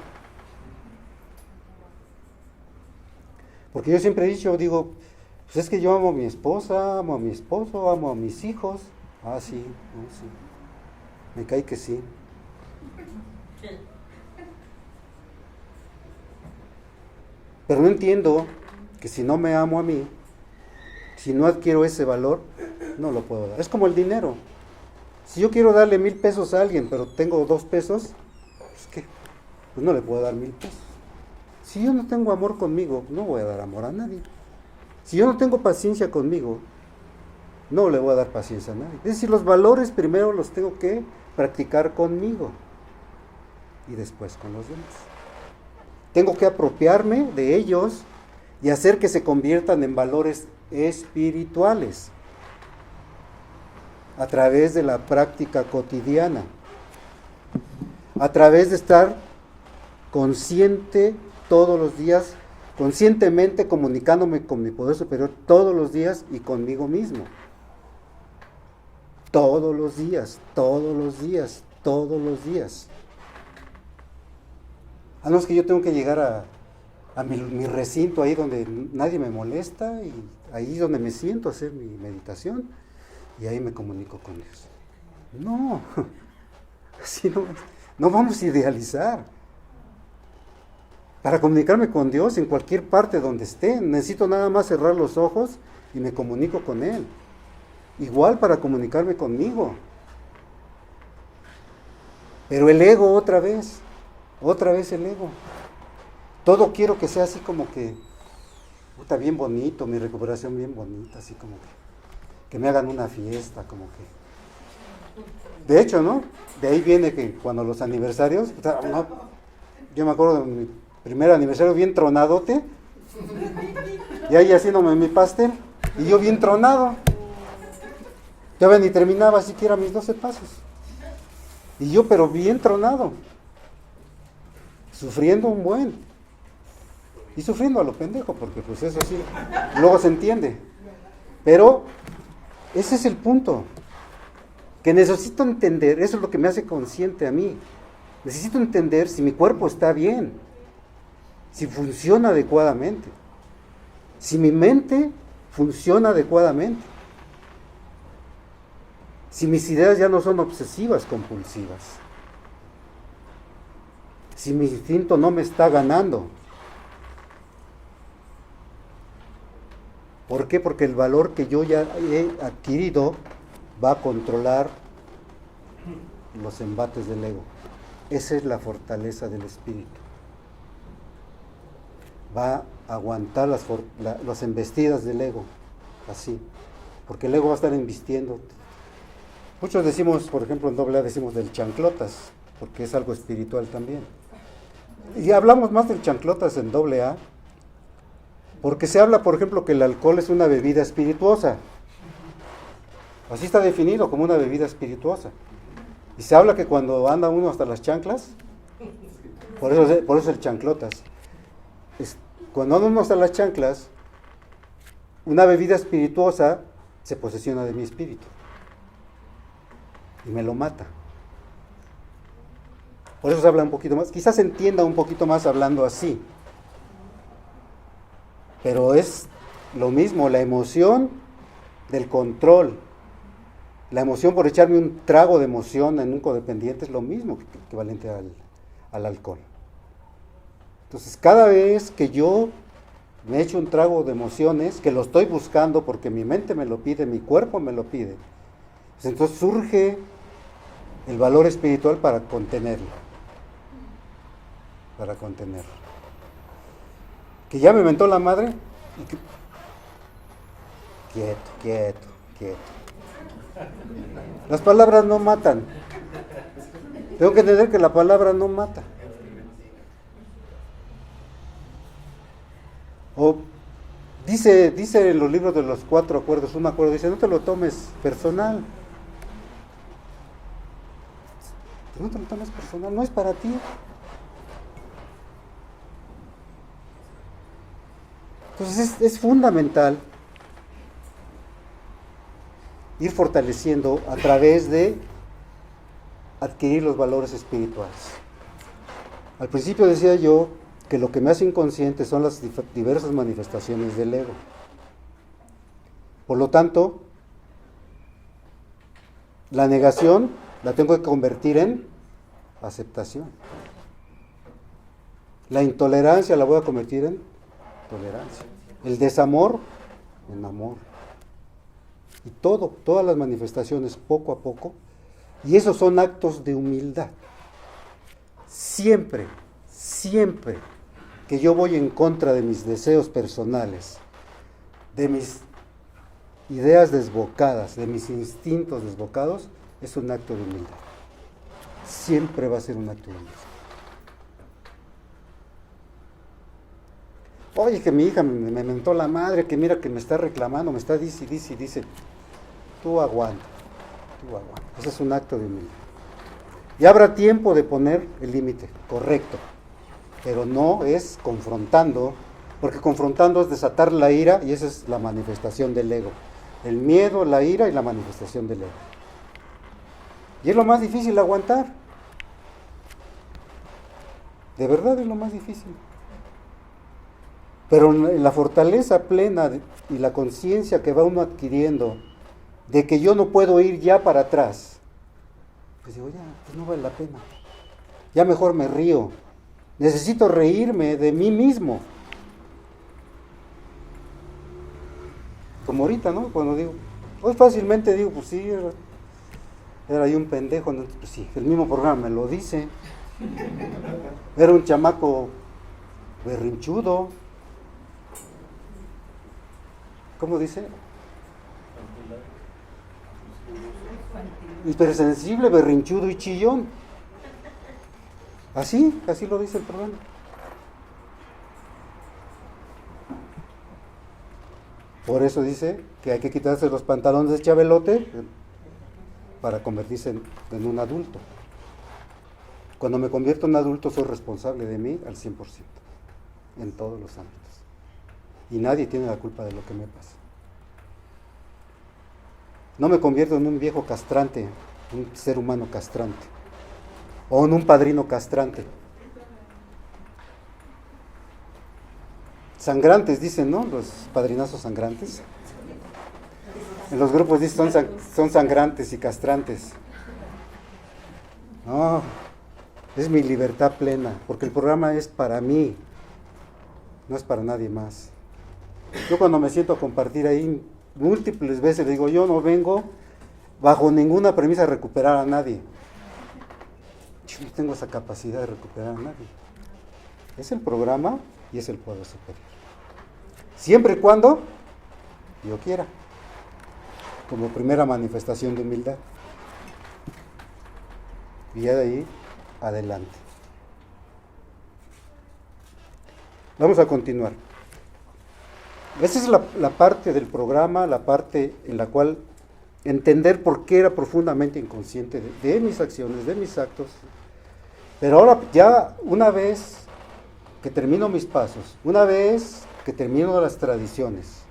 [SPEAKER 1] Porque yo siempre he dicho, digo, pues es que yo amo a mi esposa, amo a mi esposo, amo a mis hijos. Ah, sí, no, sí. Me cae que sí. Pero no entiendo que si no me amo a mí, si no adquiero ese valor, no lo puedo dar. Es como el dinero. Si yo quiero darle 1,000 pesos a alguien, pero tengo 2 pesos, pues ¿qué? Pues no le puedo dar 1,000 pesos. Si yo no tengo amor conmigo, no voy a dar amor a nadie. Si yo no tengo paciencia conmigo, no le voy a dar paciencia a nadie. Es decir, los valores primero los tengo que practicar conmigo y después con los demás. Tengo que apropiarme de ellos y hacer que se conviertan en valores espirituales a través de la práctica cotidiana, a través de estar consciente todos los días, conscientemente comunicándome con mi poder superior todos los días y conmigo mismo. Todos los días, todos los días, todos los días. A no es que yo tengo que llegar a mi recinto ahí donde nadie me molesta y ahí donde me siento a hacer mi meditación y ahí me comunico con Dios. No, así no vamos a idealizar. Para comunicarme con Dios en cualquier parte donde esté, necesito nada más cerrar los ojos y me comunico con Él. Igual para comunicarme conmigo. Pero el ego otra vez el ego. Todo quiero que sea así como que, puta, bien bonito, mi recuperación bien bonita, así como que me hagan una fiesta, como que. De hecho, ¿no? De ahí viene que cuando los aniversarios, no, yo me acuerdo de mi primer aniversario bien tronadote, y ahí haciéndome mi pastel, y yo bien tronado. Ya ni terminaba siquiera mis 12 pasos. Y yo, pero bien tronado. Sufriendo un buen. Y sufriendo a lo pendejo, porque pues eso sí, luego se entiende. Pero ese es el punto. Que necesito entender, eso es lo que me hace consciente a mí. Necesito entender si mi cuerpo está bien, si funciona adecuadamente, si mi mente funciona adecuadamente, si mis ideas ya no son obsesivas, compulsivas, si mi instinto no me está ganando. ¿Por qué? Porque el valor que yo ya he adquirido va a controlar los embates del ego. Esa es la fortaleza del espíritu. Va a aguantar las embestidas del ego, así, porque el ego va a estar embistiendo. Muchos decimos, por ejemplo, en AA decimos del chanclotas, porque es algo espiritual también. Y hablamos más del chanclotas en AA, porque se habla, por ejemplo, que el alcohol es una bebida espirituosa. Así está definido, como una bebida espirituosa. Y se habla que cuando anda uno hasta las chanclas, por eso el chanclotas. Cuando anda uno hasta las chanclas, una bebida espirituosa se posesiona de mi espíritu. Y me lo mata. Por eso se habla un poquito más. Quizás se entienda un poquito más hablando así. Pero es lo mismo, la emoción del control. La emoción por echarme un trago de emoción en un codependiente es lo mismo, equivalente al alcohol. Entonces, cada vez que yo me echo un trago de emociones, que lo estoy buscando porque mi mente me lo pide, mi cuerpo me lo pide, pues entonces surge el valor espiritual para contenerlo. Para contenerlo. Que ya me mentó la madre, y quieto. Las palabras no matan. Tengo que entender que la palabra no mata. O dice en los libros de los 4 acuerdos, un acuerdo, dice, no te lo tomes personal. No te lo tomes personal, no es para ti. Entonces es fundamental ir fortaleciendo a través de adquirir los valores espirituales. Al principio decía yo que lo que me hace inconsciente son las diversas manifestaciones del ego. Por lo tanto, la negación la tengo que convertir en aceptación. La intolerancia la voy a convertir en tolerancia. El desamor en amor. Y todas las manifestaciones poco a poco. Y esos son actos de humildad. Siempre que yo voy en contra de mis deseos personales, de mis ideas desbocadas, de mis instintos desbocados, es un acto de humildad. Siempre va a ser un acto de humildad. Oye, que mi hija me mentó la madre, que mira que me está reclamando, me está dice, tú aguanta. Ese es un acto de humildad. Y habrá tiempo de poner el límite, correcto, pero no es confrontando, porque confrontando es desatar la ira y esa es la manifestación del ego. El miedo, la ira y la manifestación del ego. Y es lo más difícil aguantar. De verdad es lo más difícil. Pero en la fortaleza plena y la conciencia que va uno adquiriendo de que yo no puedo ir ya para atrás, pues digo, ya, pues no vale la pena. Ya mejor me río. Necesito reírme de mí mismo. Como ahorita, ¿no? Cuando digo, hoy fácilmente digo, pues sí, era ahí un pendejo, ¿no? Pues sí, el mismo programa me lo dice. Era un chamaco berrinchudo. ¿Cómo dice? Hipersensible, berrinchudo y chillón. Así lo dice el programa. Por eso dice que hay que quitarse los pantalones de chabelote para convertirse en un adulto. Cuando me convierto en adulto soy responsable de mí al 100%, en todos los ámbitos. Y nadie tiene la culpa de lo que me pasa. No me convierto en un viejo castrante, un ser humano castrante, o en un padrino castrante. Sangrantes dicen, ¿no? Los padrinazos sangrantes. En los grupos dicen son sangrantes y castrantes. No, es mi libertad plena, porque el programa es para mí, no es para nadie más. Yo cuando me siento a compartir ahí múltiples veces le digo, yo no vengo bajo ninguna premisa a recuperar a nadie. Yo no tengo esa capacidad de recuperar a nadie. Es el programa y es el poder superior. Siempre y cuando yo quiera, como primera manifestación de humildad. Y ya de ahí adelante. Vamos a continuar. Esa es la parte del programa, la parte en la cual entender por qué era profundamente inconsciente de mis acciones, de mis actos. Pero ahora ya una vez que termino mis pasos, una vez que termino las tradiciones,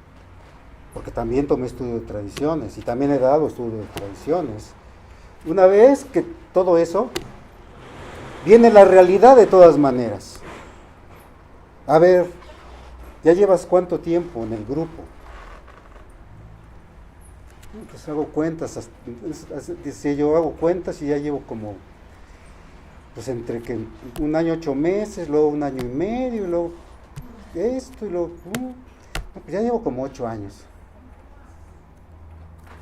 [SPEAKER 1] porque también tomé estudio de tradiciones y también he dado estudio de tradiciones, una vez que todo eso, viene la realidad de todas maneras. A ver, ¿ya llevas cuánto tiempo en el grupo? Pues hago cuentas, decía yo, hago cuentas y ya llevo como, pues entre que 1 año 8 meses, luego 1 año y medio, y luego esto, y luego, pues ya llevo como 8 años.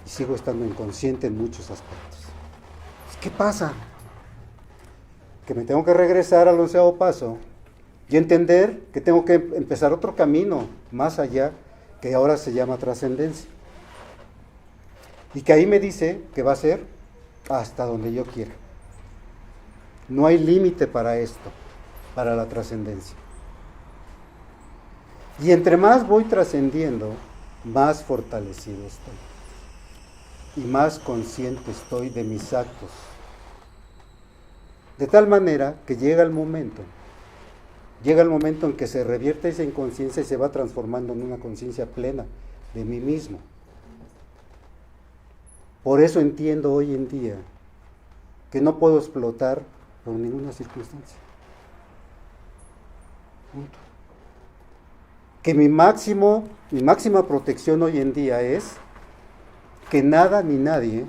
[SPEAKER 1] Y sigo estando inconsciente en muchos aspectos. Pues, ¿qué pasa? Que me tengo que regresar al 11º paso y entender que tengo que empezar otro camino más allá, que ahora se llama trascendencia. Y que ahí me dice que va a ser hasta donde yo quiera. No hay límite para esto, para la trascendencia. Y entre más voy trascendiendo, más fortalecido estoy. Y más consciente estoy de mis actos. De tal manera que llega el momento en que se revierte esa inconsciencia y se va transformando en una conciencia plena de mí mismo. Por eso entiendo hoy en día que no puedo explotar por ninguna circunstancia. Punto. Que mi máxima protección hoy en día es que nada ni nadie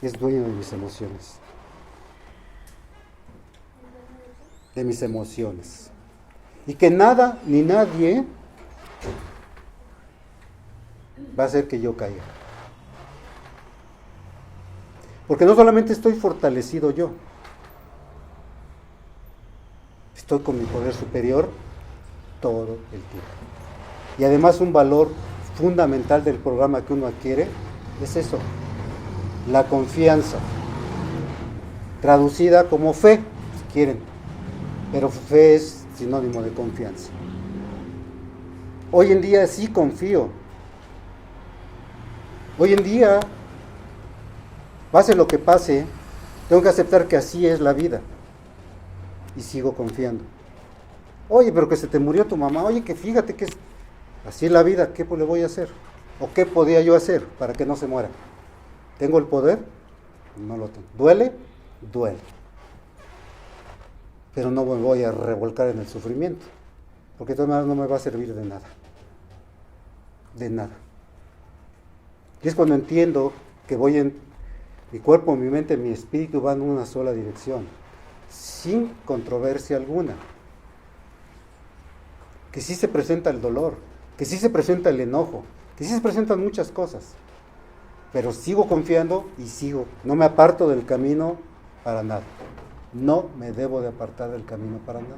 [SPEAKER 1] es dueño de mis emociones. De mis emociones. Y que nada ni nadie va a hacer que yo caiga. Porque no solamente estoy fortalecido yo, estoy con mi poder superior todo el tiempo. Y además un valor fundamental del programa que uno adquiere es eso, la confianza, traducida como fe, si quieren, pero fe es sinónimo de confianza. Hoy en día sí confío. Hoy en día, pase lo que pase, tengo que aceptar que así es la vida. Y sigo confiando. Oye, pero que se te murió tu mamá. Oye, que fíjate que así es la vida. ¿Qué le voy a hacer? ¿O qué podía yo hacer para que no se muera? ¿Tengo el poder? No lo tengo. ¿Duele? Duele. Pero no me voy a revolcar en el sufrimiento. Porque de todas maneras no me va a servir de nada. De nada. Y es cuando entiendo que voy en mi cuerpo, mi mente, mi espíritu van en una sola dirección, sin controversia alguna. Que sí se presenta el dolor, que sí se presenta el enojo, que sí se presentan muchas cosas, pero sigo confiando y sigo, no me aparto del camino para nada. No me debo de apartar del camino para nada.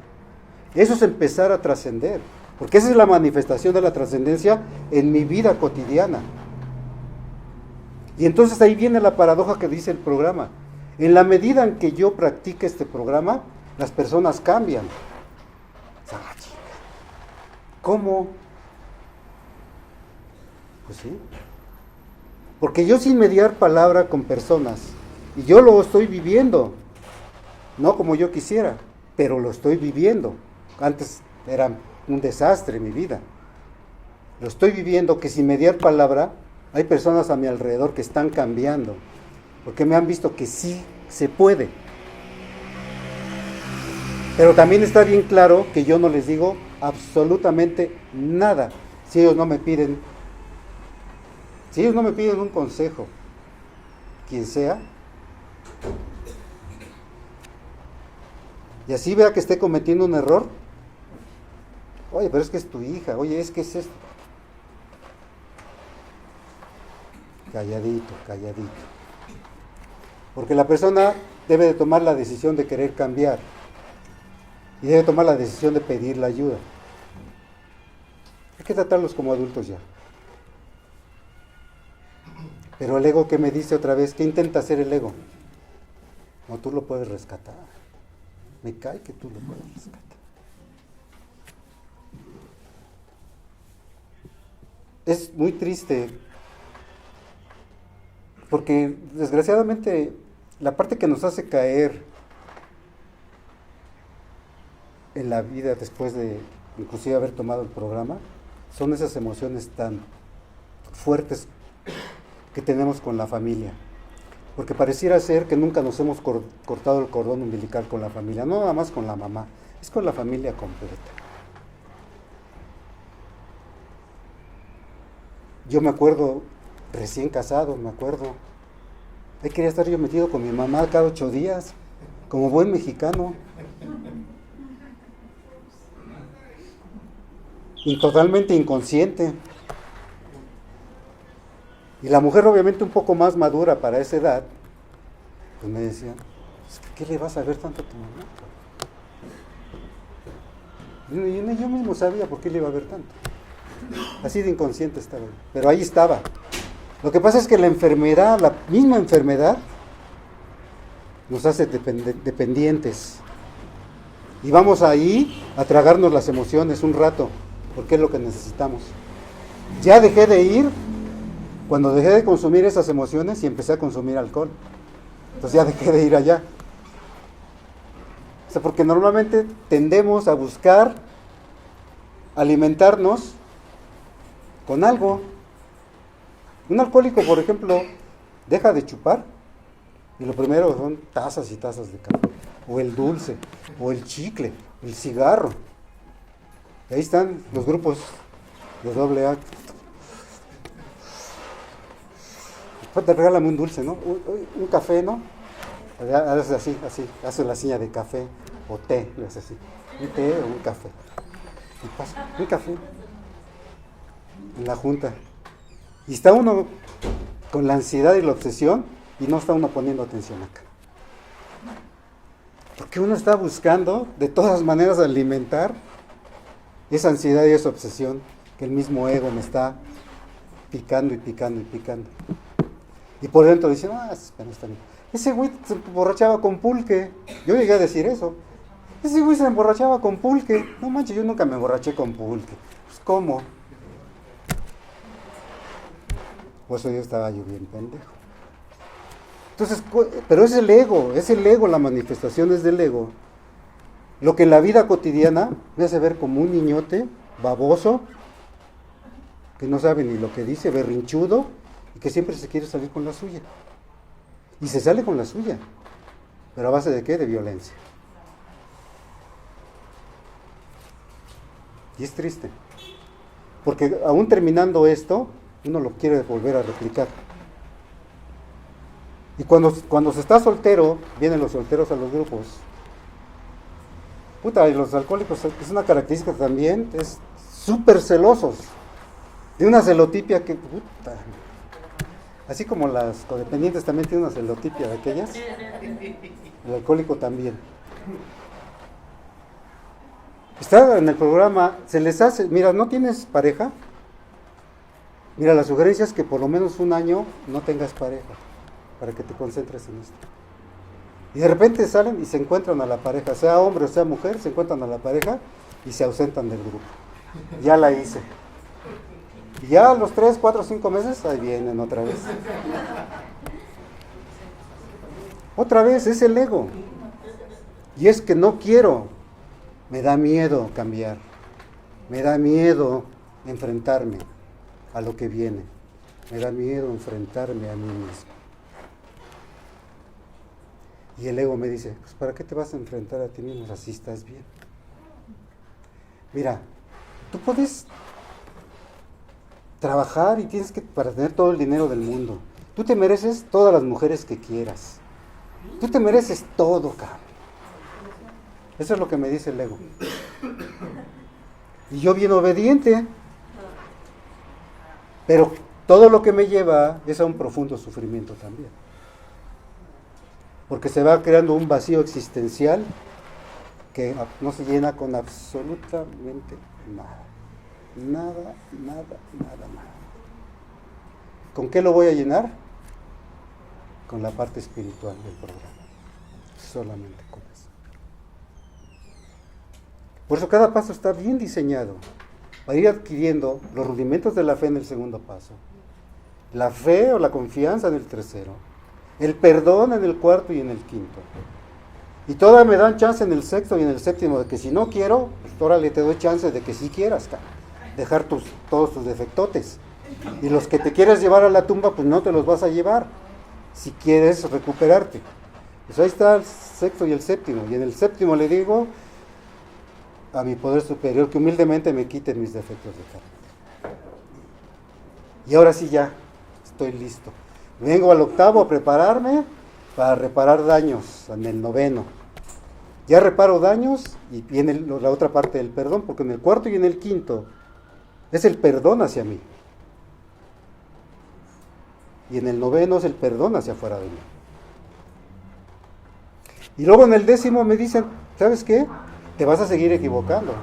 [SPEAKER 1] Eso es empezar a trascender, porque esa es la manifestación de la trascendencia en mi vida cotidiana. Y entonces ahí viene la paradoja que dice el programa. En la medida en que yo practique este programa, las personas cambian. ¿Cómo? Pues sí. Porque yo sin mediar palabra con personas, y yo lo estoy viviendo, no como yo quisiera, pero lo estoy viviendo. Antes era un desastre mi vida. Lo estoy viviendo que sin mediar palabra, hay personas a mi alrededor que están cambiando, porque me han visto que sí se puede. Pero también está bien claro que yo no les digo absolutamente nada si ellos no me piden un consejo, quien sea, y así vea que esté cometiendo un error. Oye, pero es que es tu hija, oye, es que es esto. Calladito, calladito. Porque la persona debe de tomar la decisión de querer cambiar. Y debe tomar la decisión de pedir la ayuda. Hay que tratarlos como adultos ya. Pero el ego, ¿qué me dice otra vez? ¿Qué intenta hacer el ego? No, tú lo puedes rescatar. Me cae que tú lo puedes rescatar. Es muy triste, porque desgraciadamente la parte que nos hace caer en la vida después de inclusive haber tomado el programa, son esas emociones tan fuertes que tenemos con la familia. Porque pareciera ser que nunca nos hemos cortado el cordón umbilical con la familia, no nada más con la mamá, es con la familia completa. Yo me acuerdo, recién casado, ahí quería estar yo metido con mi mamá cada 8 días, como buen mexicano. Y totalmente inconsciente. Y la mujer, obviamente un poco más madura para esa edad, pues me decía, ¿qué le vas a ver tanto a tu mamá? Y yo mismo sabía por qué le iba a ver tanto. Así de inconsciente estaba. Pero ahí estaba. Lo que pasa es que la enfermedad, la misma enfermedad, nos hace dependientes. Y vamos ahí a tragarnos las emociones un rato, porque es lo que necesitamos. Ya dejé de ir cuando dejé de consumir esas emociones y empecé a consumir alcohol. Entonces ya dejé de ir allá. O sea, porque normalmente tendemos a buscar alimentarnos con algo. Un alcohólico, por ejemplo, deja de chupar y lo primero son tazas y tazas de café, o el dulce, o el chicle, el cigarro. Y ahí están los grupos de AA. Después te regálame un dulce, ¿no? Un café, ¿no? Haces así, haces la seña de café o té, le haces así. Un té o un café. Y pasa, un café en la junta. Y está uno con la ansiedad y la obsesión y no está uno poniendo atención acá. Porque uno está buscando de todas maneras alimentar esa ansiedad y esa obsesión que el mismo ego me está picando y picando y picando. Y por dentro dicen, está bien. Ese güey se emborrachaba con pulque. Yo llegué a decir eso. Ese güey se emborrachaba con pulque. No manches, yo nunca me emborraché con pulque. Pues, ¿cómo? Por eso yo estaba yo bien pendejo. Entonces, pero es el ego, la manifestación es del ego. Lo que en la vida cotidiana me hace ver como un niñote baboso, que no sabe ni lo que dice, berrinchudo, y que siempre se quiere salir con la suya. Y se sale con la suya. ¿Pero a base de qué? De violencia. Y es triste. Porque aún terminando esto, uno lo quiere volver a replicar. Y cuando se está soltero, vienen los solteros a los grupos. Puta, y los alcohólicos es una característica también, es súper celosos. De una celotipia que, puta, así como las codependientes también tienen una celotipia de aquellas, el alcohólico también. Está en el programa, se les hace, mira, ¿no tienes pareja? Mira, la sugerencia es que por lo menos un año no tengas pareja, para que te concentres en esto. Y de repente salen y se encuentran a la pareja, sea hombre o sea mujer, se encuentran a la pareja y se ausentan del grupo. Ya la hice. Y ya a los 3, 4, 5 meses, ahí vienen otra vez. Otra vez, es el ego. Y es que no quiero, me da miedo cambiar, me da miedo enfrentarme a lo que viene, me da miedo enfrentarme a mí mismo. Y el ego me dice, pues ¿para qué te vas a enfrentar a ti mismo así estás bien? Mira, tú puedes trabajar y tienes que para tener todo el dinero del mundo. Tú te mereces todas las mujeres que quieras. Tú te mereces todo, cabrón. Eso es lo que me dice el ego. Y yo bien obediente. Pero todo lo que me lleva es a un profundo sufrimiento también. Porque se va creando un vacío existencial que no se llena con absolutamente nada. Nada. ¿Con qué lo voy a llenar? Con la parte espiritual del programa. Solamente con eso. Por eso cada paso está bien diseñado para ir adquiriendo los rudimentos de la fe en el segundo paso, la fe o la confianza en el tercero, el perdón en el cuarto y en el quinto. Y todavía me dan chance en el sexto y en el séptimo de que si no quiero, pues órale, te doy chance de que sí quieras, dejar todos tus defectotes. Y los que te quieres llevar a la tumba, pues no te los vas a llevar, si quieres recuperarte. Pues ahí está el sexto y el séptimo. Y en el séptimo le digo a mi poder superior que humildemente me quite mis defectos de carácter. Y ahora sí ya, estoy listo. Vengo al octavo a prepararme para reparar daños en el noveno. Ya reparo daños y viene la otra parte del perdón, porque en el cuarto y en el quinto es el perdón hacia mí. Y en el noveno es el perdón hacia afuera de mí. Y luego en el décimo me dicen, ¿sabes qué? Te vas a seguir equivocando.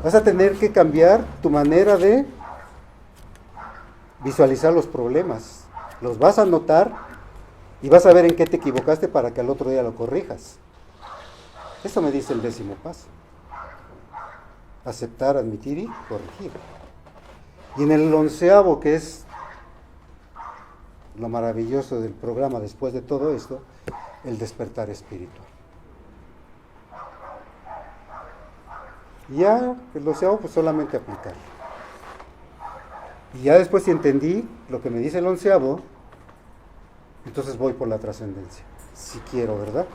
[SPEAKER 1] Vas a tener que cambiar tu manera de visualizar los problemas. los vas a anotar y vas a ver en qué te equivocaste para que al otro día lo corrijas. Eso me dice el 10º paso. Aceptar, admitir y corregir. Y en el 11º, que es lo maravilloso del programa después de todo esto, el despertar espiritual. Y ya el 11º, pues solamente aplicarlo. Y ya después, si entendí lo que me dice el 11º, entonces voy por la trascendencia, si quiero, ¿verdad?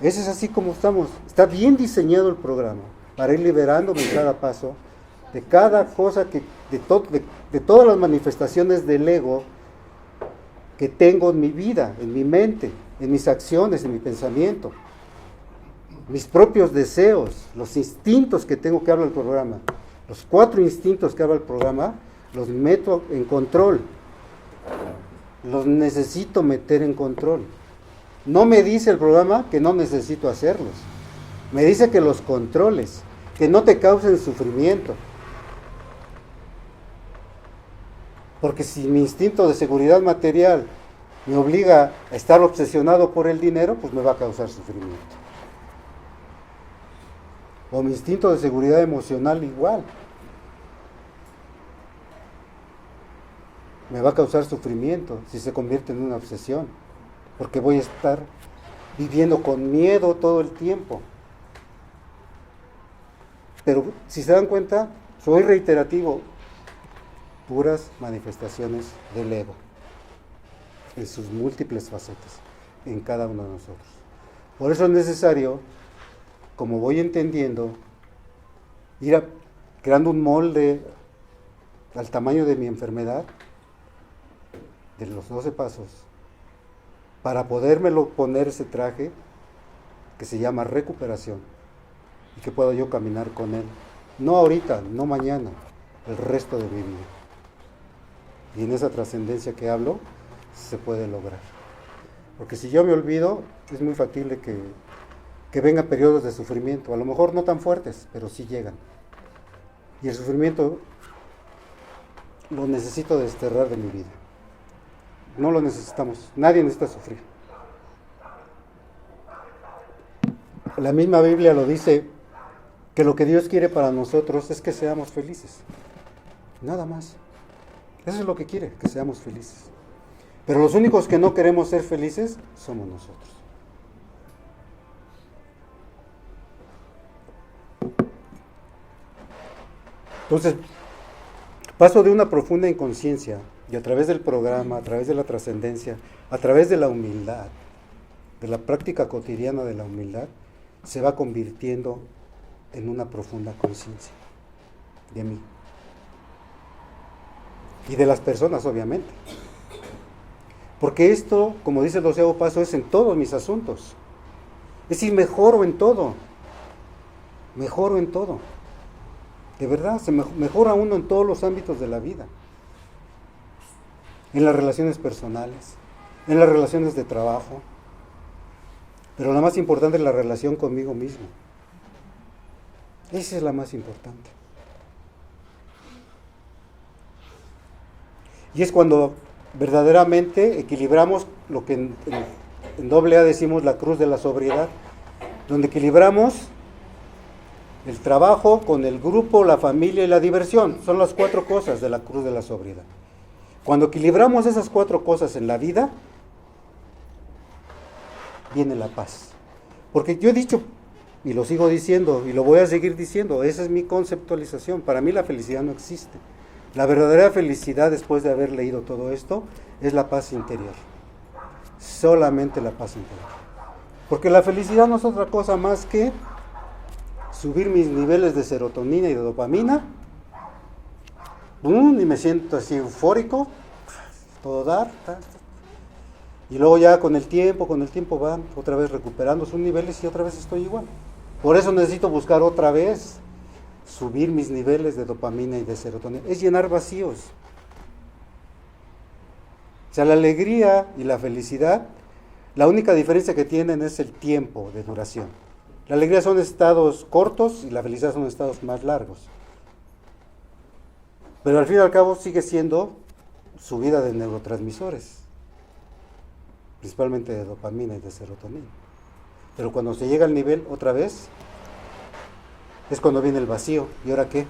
[SPEAKER 1] Ese es así como estamos. Está bien diseñado el programa para ir liberándome en cada paso de cada cosa de todas las manifestaciones del ego que tengo en mi vida, en mi mente, en mis acciones, en mi pensamiento, mis propios deseos, los instintos que tengo que habla el programa, los 4 instintos que habla el programa, los meto en control, los necesito meter en control. No me dice el programa que no necesito hacerlos, me dice que los controles, que no te causen sufrimiento. Porque si mi instinto de seguridad material me obliga a estar obsesionado por el dinero, pues me va a causar sufrimiento. O mi instinto de seguridad emocional igual. Me va a causar sufrimiento si se convierte en una obsesión. Porque voy a estar viviendo con miedo todo el tiempo. Pero si se dan cuenta, soy reiterativo. Puras manifestaciones del ego. En sus múltiples facetas. En cada uno de nosotros. Por eso es necesario, como voy entendiendo, ir creando un molde al tamaño de mi enfermedad, de los 12 pasos, para podérmelo poner ese traje que se llama recuperación y que pueda yo caminar con él, no ahorita, no mañana, el resto de mi vida. Y en esa trascendencia que hablo, se puede lograr. Porque si yo me olvido, es muy factible que vengan periodos de sufrimiento, a lo mejor no tan fuertes, pero sí llegan. Y el sufrimiento lo necesito desterrar de mi vida. No lo necesitamos, nadie necesita sufrir. La misma Biblia lo dice, que lo que Dios quiere para nosotros es que seamos felices. Nada más. Eso es lo que quiere, que seamos felices. Pero los únicos que no queremos ser felices somos nosotros. Entonces, paso de una profunda inconsciencia y a través del programa, a través de la trascendencia, a través de la humildad, de la práctica cotidiana de la humildad, se va convirtiendo en una profunda conciencia de mí. Y de las personas, obviamente. Porque esto, como dice el 12º paso, es en todos mis asuntos. Es decir, mejoro en todo. Mejoro en todo. De verdad, se mejora uno en todos los ámbitos de la vida. En las relaciones personales, en las relaciones de trabajo. Pero la más importante es la relación conmigo mismo. Esa es la más importante. Y es cuando verdaderamente equilibramos lo que en AA decimos la cruz de la sobriedad, donde equilibramos el trabajo con el grupo, la familia y la diversión. Son las 4 cosas de la cruz de la sobriedad. Cuando equilibramos esas 4 cosas en la vida, viene la paz. Porque yo he dicho, y lo sigo diciendo, y lo voy a seguir diciendo, esa es mi conceptualización. Para mí la felicidad no existe. La verdadera felicidad, después de haber leído todo esto, es la paz interior. Solamente la paz interior. Porque la felicidad no es otra cosa más que subir mis niveles de serotonina y de dopamina, y me siento así eufórico, todo dar, y luego ya con el tiempo van otra vez recuperando sus niveles y otra vez estoy igual. Por eso necesito buscar otra vez subir mis niveles de dopamina y de serotonina. Es llenar vacíos. O sea, la alegría y la felicidad, la única diferencia que tienen es el tiempo de duración. La alegría son estados cortos y la felicidad son estados más largos. Pero al fin y al cabo sigue siendo subida de neurotransmisores. principalmente de dopamina y de serotonina. Pero cuando se llega al nivel otra vez, es cuando viene el vacío. ¿Y ahora qué?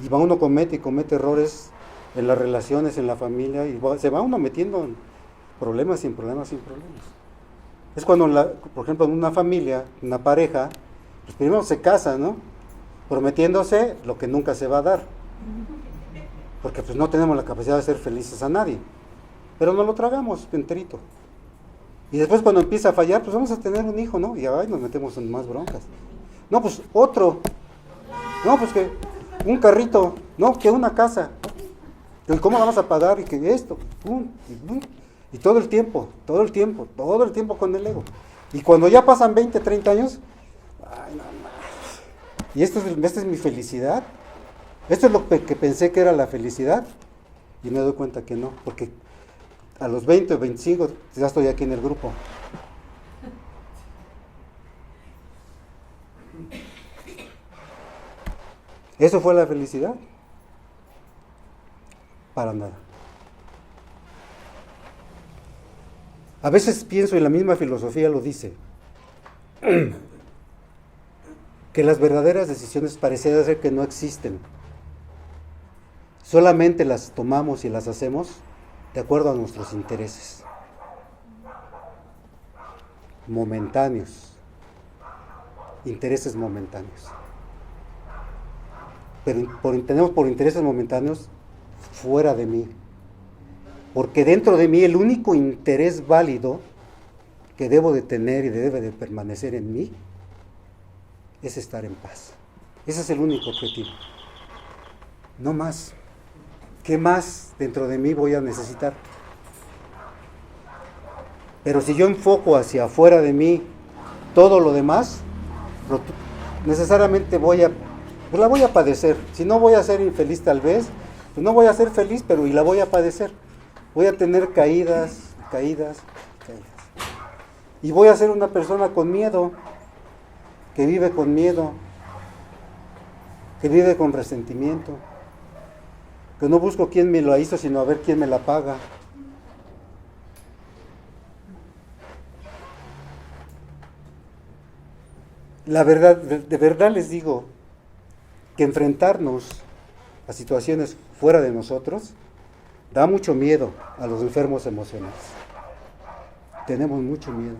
[SPEAKER 1] Y va uno comete y comete errores en las relaciones, en la familia, y se va uno metiendo en problemas sin problemas sin problemas. Es cuando, por ejemplo, en una familia, una pareja, pues primero se casa, ¿no? Prometiéndose lo que nunca se va a dar. Porque pues no tenemos la capacidad de ser felices a nadie. Pero no lo tragamos enterito. Y después cuando empieza a fallar, pues vamos a tener un hijo, ¿no? Y ay, nos metemos en más broncas. No, pues otro. No, pues que un carrito. No, que una casa. ¿Y cómo la vamos a pagar? Y que esto. ¡Pum! Y todo el tiempo con el ego. Y cuando ya pasan 20, 30 años, ay, no más. ¿Y esta es mi felicidad? ¿Esto es lo que pensé que era la felicidad? Y me doy cuenta que no, porque a los 20 o 25 ya estoy aquí en el grupo. ¿Eso fue la felicidad? Para nada. A veces pienso, y la misma filosofía lo dice, que las verdaderas decisiones pareciera ser que no existen. Solamente las tomamos y las hacemos de acuerdo a nuestros intereses. Momentáneos. Intereses momentáneos. Pero tenemos por intereses momentáneos fuera de mí. Porque dentro de mí el único interés válido que debo de tener y debe de permanecer en mí es estar en paz. Ese es el único objetivo. No más. ¿Qué más dentro de mí voy a necesitar? Pero si yo enfoco hacia afuera de mí todo lo demás, necesariamente la voy a padecer. Si no voy a ser infeliz tal vez, pues no voy a ser feliz, pero y la voy a padecer. Voy a tener caídas. Y voy a ser una persona con miedo, que vive con miedo, que vive con resentimiento, que no busco quién me lo hizo, sino a ver quién me la paga. La verdad, de verdad les digo que enfrentarnos a situaciones fuera de nosotros da mucho miedo a los enfermos emocionales. Tenemos mucho miedo.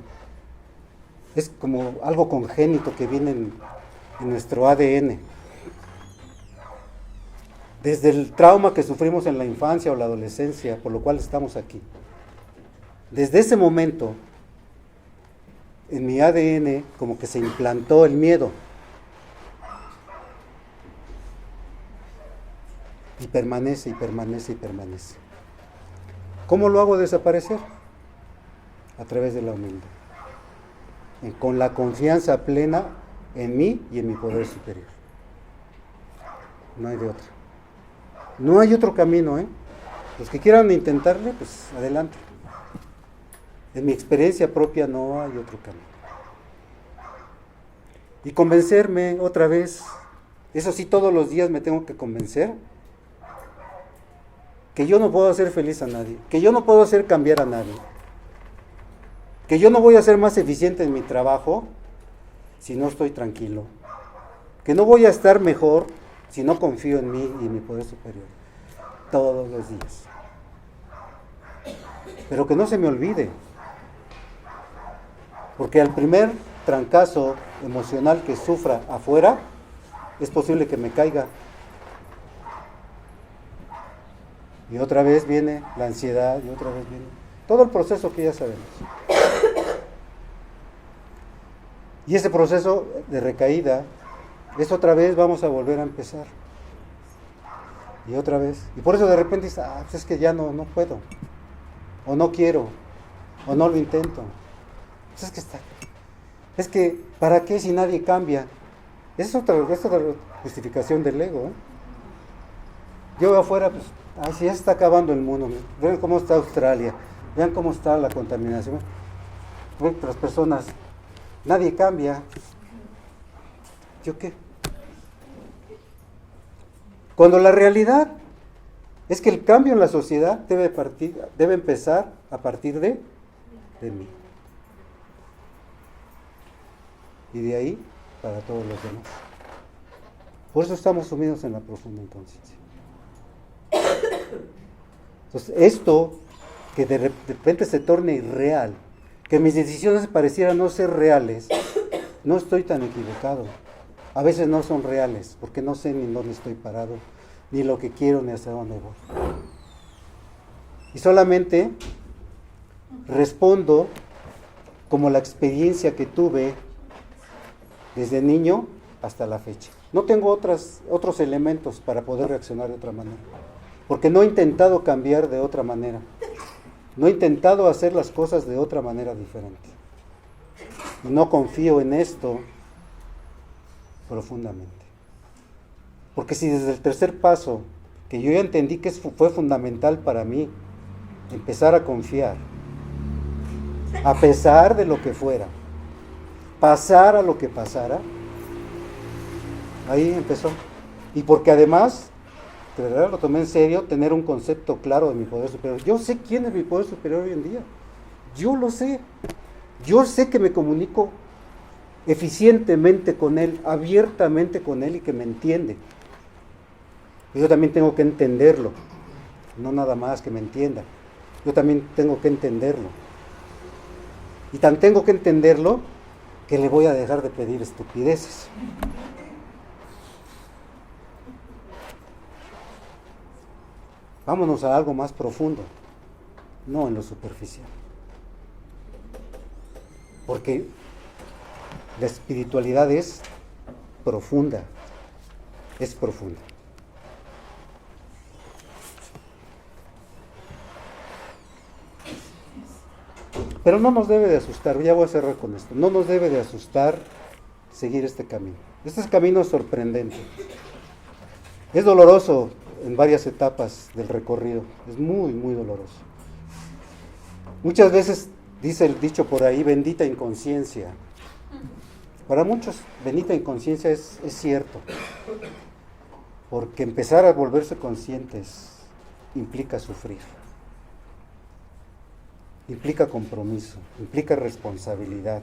[SPEAKER 1] Es como algo congénito que viene en nuestro ADN. Desde el trauma que sufrimos en la infancia o la adolescencia, por lo cual estamos aquí. Desde ese momento, en mi ADN como que se implantó el miedo. Y permanece. ¿Cómo lo hago desaparecer? A través de la humildad. Con la confianza plena en mí y en mi poder superior. No hay de otra. No hay otro camino, ¿eh? Los que quieran intentarle, pues adelante. En mi experiencia propia no hay otro camino. Y convencerme otra vez, eso sí, todos los días me tengo que convencer que yo no puedo hacer feliz a nadie, que yo no puedo hacer cambiar a nadie, que yo no voy a ser más eficiente en mi trabajo si no estoy tranquilo, que no voy a estar mejor si no confío en mí y en mi poder superior, todos los días. Pero que no se me olvide, porque al primer trancazo emocional que sufra afuera, es posible que me caiga. Y otra vez viene la ansiedad, y otra vez viene todo el proceso que ya sabemos. Y ese proceso de recaída es otra vez, vamos a volver a empezar. Y otra vez. Y por eso de repente dices, pues es que ya no puedo. O no quiero. O no lo intento. Pues es que, ¿para qué si nadie cambia? Esa es otra justificación del ego, ¿eh? Yo afuera, pues, si ya se está acabando el mundo, vean cómo está Australia, vean cómo está la contaminación, vean las personas, nadie cambia. ¿Yo qué? Cuando la realidad es que el cambio en la sociedad debe empezar a partir de mí. Y de ahí para todos los demás. Por eso estamos sumidos en la profunda inconsciencia. Entonces, esto que de repente se torne irreal, que mis decisiones parecieran no ser reales, no estoy tan equivocado. A veces no son reales, porque no sé ni dónde estoy parado, ni lo que quiero, ni hacia dónde voy. Y solamente respondo como la experiencia que tuve desde niño hasta la fecha. No tengo otros elementos para poder reaccionar de otra manera, porque no he intentado cambiar de otra manera. No he intentado hacer las cosas de otra manera diferente. Y no confío en esto profundamente. Porque si desde el tercer paso, que yo ya entendí que fue fundamental para mí, empezar a confiar, a pesar de lo que fuera, pasara lo que pasara, ahí empezó. Y porque además, de verdad lo tomé en serio, tener un concepto claro de mi poder superior. Yo sé quién es mi poder superior hoy en día. Yo lo sé. Yo sé que me comunico eficientemente con él, abiertamente con él y que me entiende. Y yo también tengo que entenderlo, no nada más que me entienda. Yo también tengo que entenderlo. Y tan tengo que entenderlo que le voy a dejar de pedir estupideces. Vámonos a algo más profundo, no en lo superficial. Porque la espiritualidad es profunda, es profunda. Pero no nos debe de asustar, ya voy a cerrar con esto, no nos debe de asustar seguir este camino. Este camino es sorprendente. Es doloroso en varias etapas del recorrido, es muy, muy doloroso. Muchas veces dice el dicho por ahí, bendita inconsciencia. Para muchos, bendita inconsciencia es cierto, porque empezar a volverse conscientes implica sufrir, implica compromiso, implica responsabilidad,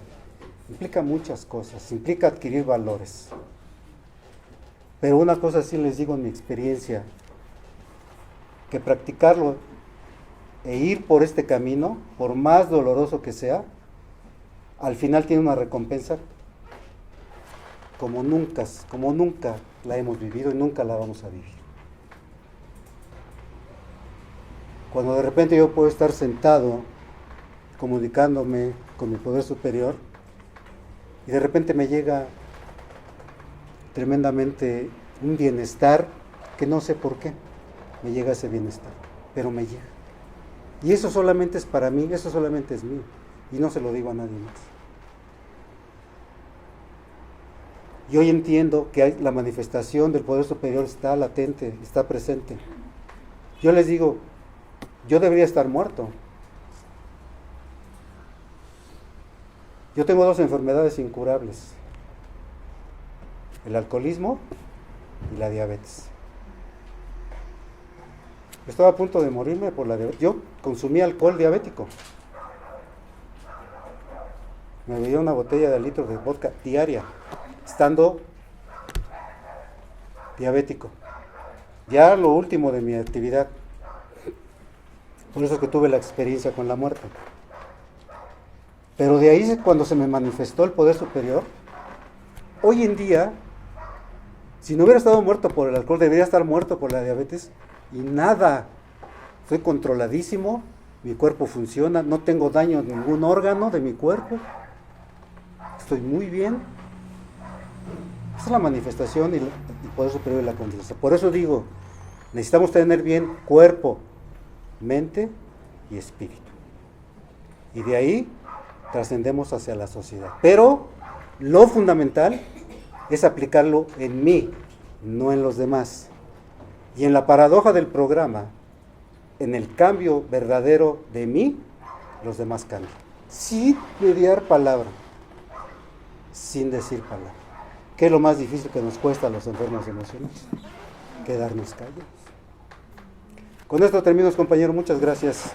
[SPEAKER 1] implica muchas cosas, implica adquirir valores. Pero una cosa sí les digo en mi experiencia, que practicarlo e ir por este camino, por más doloroso que sea, al final tiene una recompensa como nunca la hemos vivido y nunca la vamos a vivir. Cuando de repente yo puedo estar sentado comunicándome con mi poder superior y de repente me llega tremendamente un bienestar que no sé por qué me llega ese bienestar, pero me llega. Y eso solamente es para mí, eso solamente es mío, y no se lo digo a nadie más. Y hoy entiendo que la manifestación del poder superior está latente, está presente. Yo les digo, yo debería estar muerto. Yo tengo 2 enfermedades incurables: el alcoholismo y la diabetes. Estaba a punto de morirme por la diabetes. Yo consumía alcohol diabético. Me bebía una botella de litro de vodka diaria, estando diabético. Ya lo último de mi actividad. Por eso es que tuve la experiencia con la muerte. Pero de ahí, cuando se me manifestó el poder superior, hoy en día, si no hubiera estado muerto por el alcohol, debería estar muerto por la diabetes. Y nada, estoy controladísimo, mi cuerpo funciona, no tengo daño en ningún órgano de mi cuerpo, estoy muy bien. Esa es la manifestación y el poder superior de la conciencia. Por eso digo, necesitamos tener bien cuerpo, mente y espíritu. Y de ahí trascendemos hacia la sociedad. Pero lo fundamental es aplicarlo en mí, no en los demás. Y en la paradoja del programa, en el cambio verdadero de mí, los demás cambian. Sin mediar palabra, sin decir palabra. ¿Qué es lo más difícil que nos cuesta a los enfermos emocionales? Quedarnos callados. Con esto termino, compañeros. Muchas gracias.